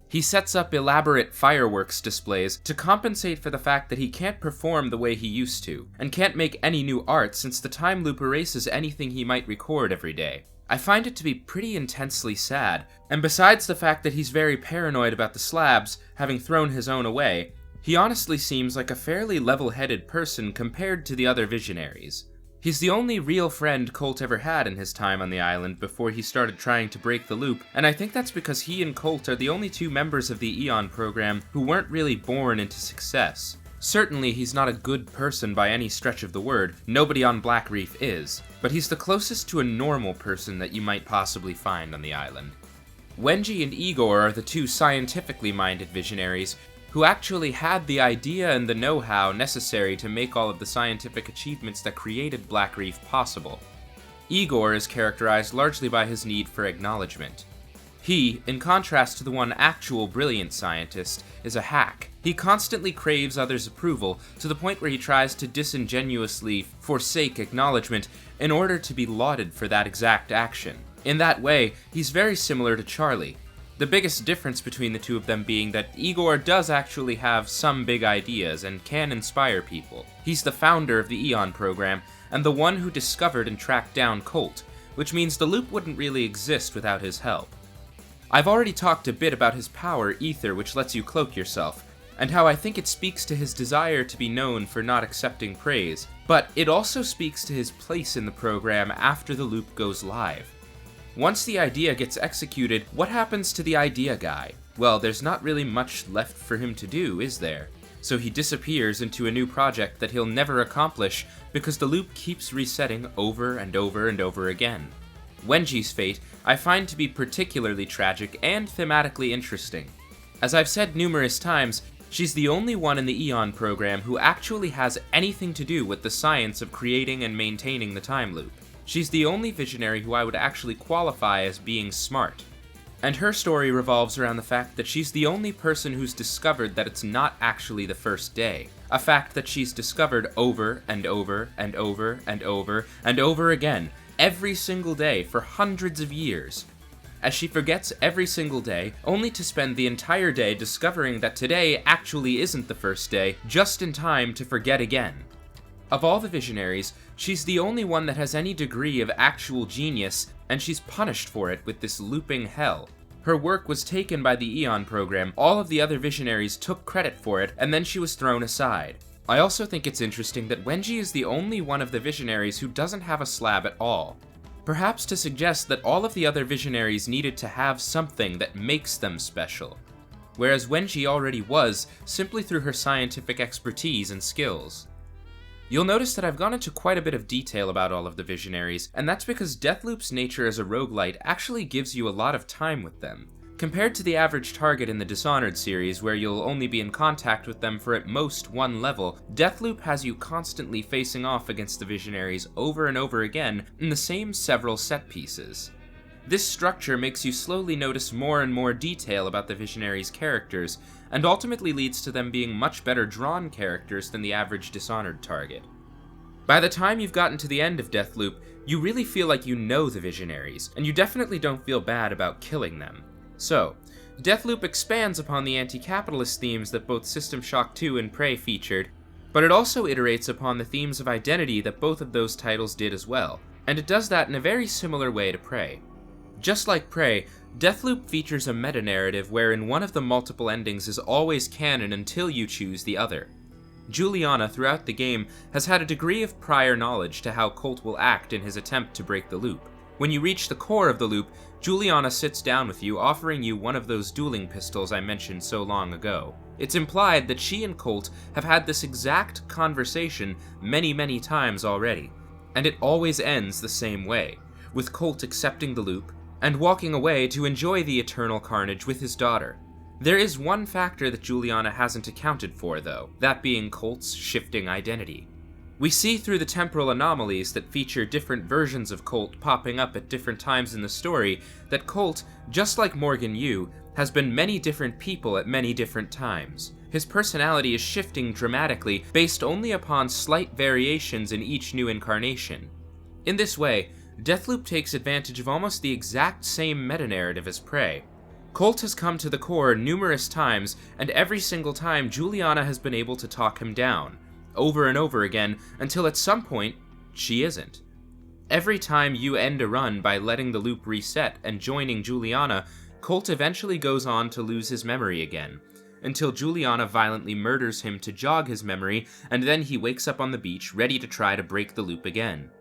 He sets up elaborate fireworks displays to compensate for the fact that he can't perform the way he used to, and can't make any new art since the time loop erases anything he might record every day. I find it to be pretty intensely sad, and besides the fact that he's very paranoid about the slabs, having thrown his own away, he honestly seems like a fairly level-headed person compared to the other Visionaries. He's the only real friend Colt ever had in his time on the island before he started trying to break the loop, and I think that's because he and Colt are the only 2 members of the Eon program who weren't really born into success. Certainly he's not a good person by any stretch of the word, nobody on Black Reef is, but he's the closest to a normal person that you might possibly find on the island. Wenji and Igor are the 2 scientifically minded Visionaries who actually had the idea and the know-how necessary to make all of the scientific achievements that created Black Reef possible. Igor is characterized largely by his need for acknowledgement. He, in contrast to the one actual brilliant scientist, is a hack. He constantly craves others' approval, to the point where he tries to disingenuously forsake acknowledgement in order to be lauded for that exact action. In that way, he's very similar to Charlie. The biggest difference between the 2 of them being that Igor does actually have some big ideas and can inspire people. He's the founder of the Eon program, and the one who discovered and tracked down Colt, which means the loop wouldn't really exist without his help. I've already talked a bit about his power, Ether, which lets you cloak yourself, and how I think it speaks to his desire to be known for not accepting praise, but it also speaks to his place in the program after the loop goes live. Once the idea gets executed, what happens to the idea guy? Well, there's not really much left for him to do, is there? so he disappears into a new project that he'll never accomplish because the loop keeps resetting over and over and over again. Wenji's fate I find to be particularly tragic and thematically interesting. As I've said numerous times, she's the only one in the Aeon program who actually has anything to do with the science of creating and maintaining the time loop. She's the only visionary who I would actually qualify as being smart. And her story revolves around the fact that she's the only person who's discovered that it's not actually the first day. A fact that she's discovered over and over and over and over and over again, every single day for hundreds of years. As she forgets every single day, only to spend the entire day discovering that today actually isn't the first day, just in time to forget again. Of all the visionaries, she's the only one that has any degree of actual genius, and she's punished for it with this looping hell. Her work was taken by the Aeon program, all of the other visionaries took credit for it, and then she was thrown aside. I also think it's interesting that Wenji is the only one of the visionaries who doesn't have a slab at all. Perhaps to suggest that all of the other visionaries needed to have something that makes them special, whereas Wenji already was, simply through her scientific expertise and skills. You'll notice that I've gone into quite a bit of detail about all of the visionaries, and that's because Deathloop's nature as a roguelite actually gives you a lot of time with them. Compared to the average target in the Dishonored series, where you'll only be in contact with them for at most one level, Deathloop has you constantly facing off against the visionaries over and over again in the same several set pieces. This structure makes you slowly notice more and more detail about the visionaries' characters, and ultimately leads to them being much better drawn characters than the average Dishonored target. By the time you've gotten to the end of Deathloop, you really feel like you know the visionaries, and you definitely don't feel bad about killing them. So, Deathloop expands upon the anti-capitalist themes that both System Shock 2 and Prey featured, but it also iterates upon the themes of identity that both of those titles did as well, and it does that in a very similar way to Prey. Just like Prey, Deathloop features a meta-narrative wherein one of the multiple endings is always canon until you choose the other. Juliana, throughout the game, has had a degree of prior knowledge to how Colt will act in his attempt to break the loop. When you reach the core of the loop, Juliana sits down with you, offering you one of those dueling pistols I mentioned so long ago. It's implied that she and Colt have had this exact conversation many times already, and it always ends the same way, with Colt accepting the loop, and walking away to enjoy the eternal carnage with his daughter. There is one factor that Juliana hasn't accounted for, though, that being Colt's shifting identity. We see through the temporal anomalies that feature different versions of Colt popping up at different times in the story that Colt, just like Morgan Yu, has been many different people at many different times. His personality is shifting dramatically based only upon slight variations in each new incarnation. In this way, Deathloop takes advantage of almost the exact same meta-narrative as Prey. Colt has come to the core numerous times, and every single time Juliana has been able to talk him down, over and over again, until at some point, she isn't. Every time you end a run by letting the loop reset and joining Juliana, Colt eventually goes on to lose his memory again, until Juliana violently murders him to jog his memory, and then he wakes up on the beach ready to try to break the loop again.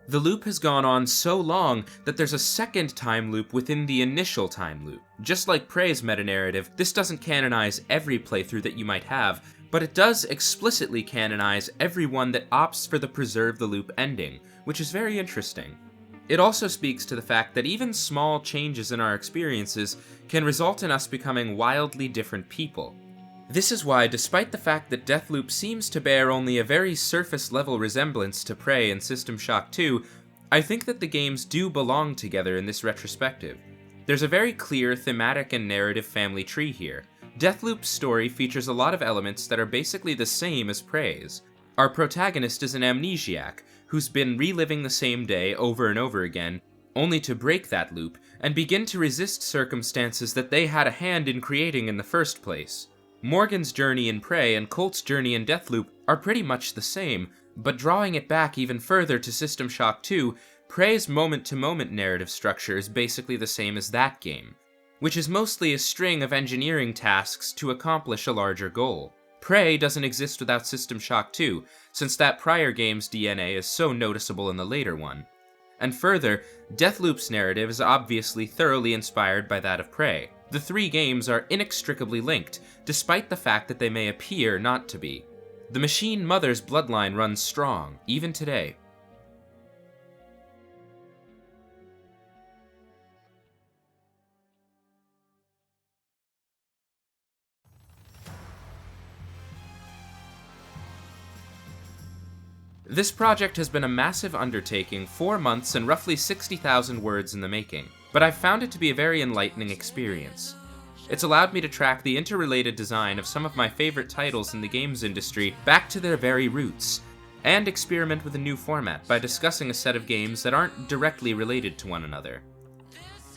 The loop has gone on so long that there's a second time loop within the initial time loop. Just like Prey's meta-narrative, this doesn't canonize every playthrough that you might have, but it does explicitly canonize every one that opts for the preserve the loop ending, which is very interesting. It also speaks to the fact that even small changes in our experiences can result in us becoming wildly different people. This is why, despite the fact that Deathloop seems to bear only a very surface-level resemblance to Prey and System Shock 2, I think that the games do belong together in this retrospective. There's a very clear thematic and narrative family tree here. Deathloop's story features a lot of elements that are basically the same as Prey's. Our protagonist is an amnesiac, who's been reliving the same day over and over again, only to break that loop, and begin to resist circumstances that they had a hand in creating in the first place. Morgan's journey in Prey and Colt's journey in Deathloop are pretty much the same, but drawing it back even further to System Shock 2, Prey's moment-to-moment narrative structure is basically the same as that game, which is mostly a string of engineering tasks to accomplish a larger goal. Prey doesn't exist without System Shock 2, since that prior game's DNA is so noticeable in the later one. And further, Deathloop's narrative is obviously thoroughly inspired by that of Prey. The three games are inextricably linked, despite the fact that they may appear not to be. The Machine Mother's bloodline runs strong, even today. This project has been a massive undertaking, 4 months and roughly 60,000 words in the making, but I've found it to be a very enlightening experience. It's allowed me to track the interrelated design of some of my favorite titles in the games industry back to their very roots, and experiment with a new format by discussing a set of games that aren't directly related to one another.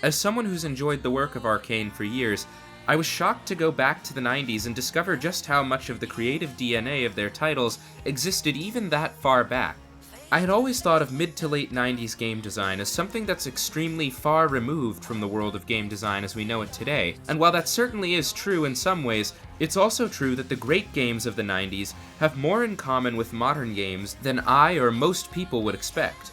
As someone who's enjoyed the work of Arcane for years, I was shocked to go back to the 90s and discover just how much of the creative DNA of their titles existed even that far back. I had always thought of mid to late 90s game design as something that's extremely far removed from the world of game design as we know it today, and while that certainly is true in some ways, it's also true that the great games of the 90s have more in common with modern games than I or most people would expect.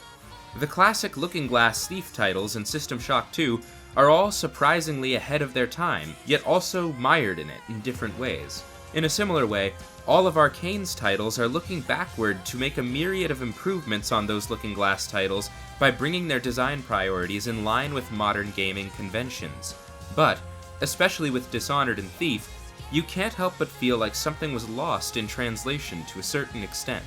The classic Looking Glass Thief titles and System Shock 2 are all surprisingly ahead of their time, yet also mired in it in different ways. In a similar way, all of Arcane's titles are looking backward to make a myriad of improvements on those Looking Glass titles by bringing their design priorities in line with modern gaming conventions. But, especially with Dishonored and Thief, you can't help but feel like something was lost in translation to a certain extent.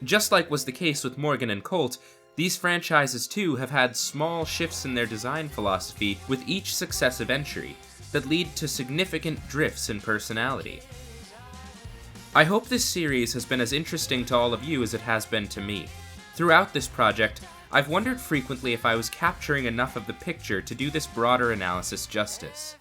Just like was the case with Morgan and Colt, these franchises too have had small shifts in their design philosophy with each successive entry that lead to significant drifts in personality. I hope this series has been as interesting to all of you as it has been to me. Throughout this project, I've wondered frequently if I was capturing enough of the picture to do this broader analysis justice.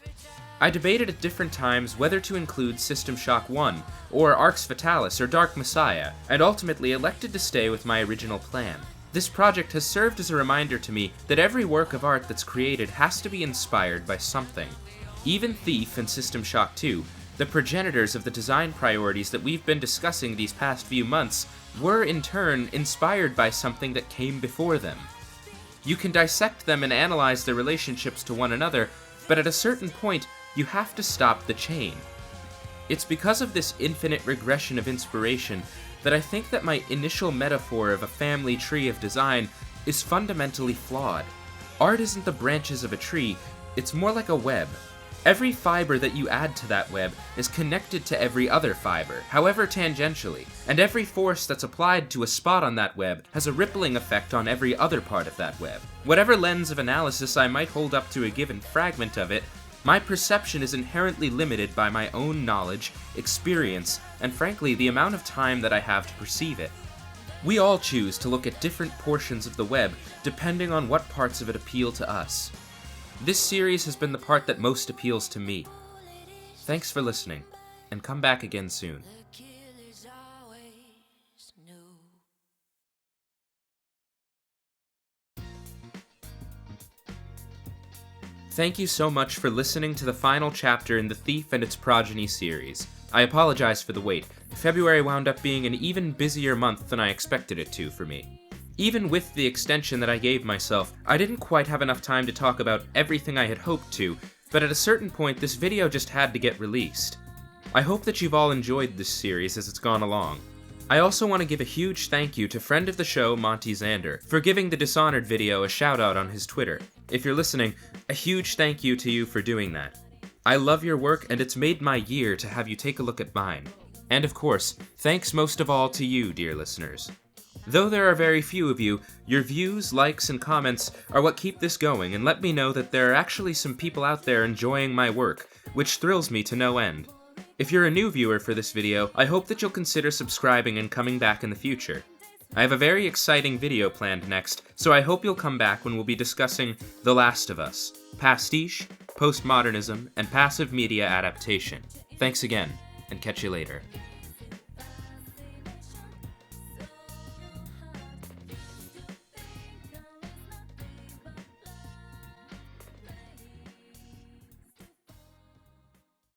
I debated at different times whether to include System Shock 1, or Arx Fatalis, or Dark Messiah, and ultimately elected to stay with my original plan. This project has served as a reminder to me that every work of art that's created has to be inspired by something. Even Thief and System Shock 2, the progenitors of the design priorities that we've been discussing these past few months, were in turn inspired by something that came before them. You can dissect them and analyze their relationships to one another, but at a certain point, you have to stop the chain. It's because of this infinite regression of inspiration that I think that my initial metaphor of a family tree of design is fundamentally flawed. Art isn't the branches of a tree, it's more like a web. Every fiber that you add to that web is connected to every other fiber, however tangentially, and every force that's applied to a spot on that web has a rippling effect on every other part of that web. Whatever lens of analysis I might hold up to a given fragment of it, my perception is inherently limited by my own knowledge, experience, and frankly, the amount of time that I have to perceive it. We all choose to look at different portions of the web, depending on what parts of it appeal to us. This series has been the part that most appeals to me. Thanks for listening, and come back again soon. Thank you so much for listening to the final chapter in the Thief and its Progeny series. I apologize for the wait. February wound up being an even busier month than I expected it to for me. Even with the extension that I gave myself, I didn't quite have enough time to talk about everything I had hoped to, but at a certain point this video just had to get released. I hope that you've all enjoyed this series as it's gone along. I also want to give a huge thank you to friend of the show, Monty Xander, for giving the Dishonored video a shout out on his Twitter. If you're listening, a huge thank you to you for doing that. I love your work and it's made my year to have you take a look at mine. And of course, thanks most of all to you, dear listeners. Though there are very few of you, your views, likes, and comments are what keep this going and let me know that there are actually some people out there enjoying my work, which thrills me to no end. If you're a new viewer for this video, I hope that you'll consider subscribing and coming back in the future. I have a very exciting video planned next, so I hope you'll come back when we'll be discussing The Last of Us, pastiche, postmodernism, and passive media adaptation. Thanks again, and catch you later.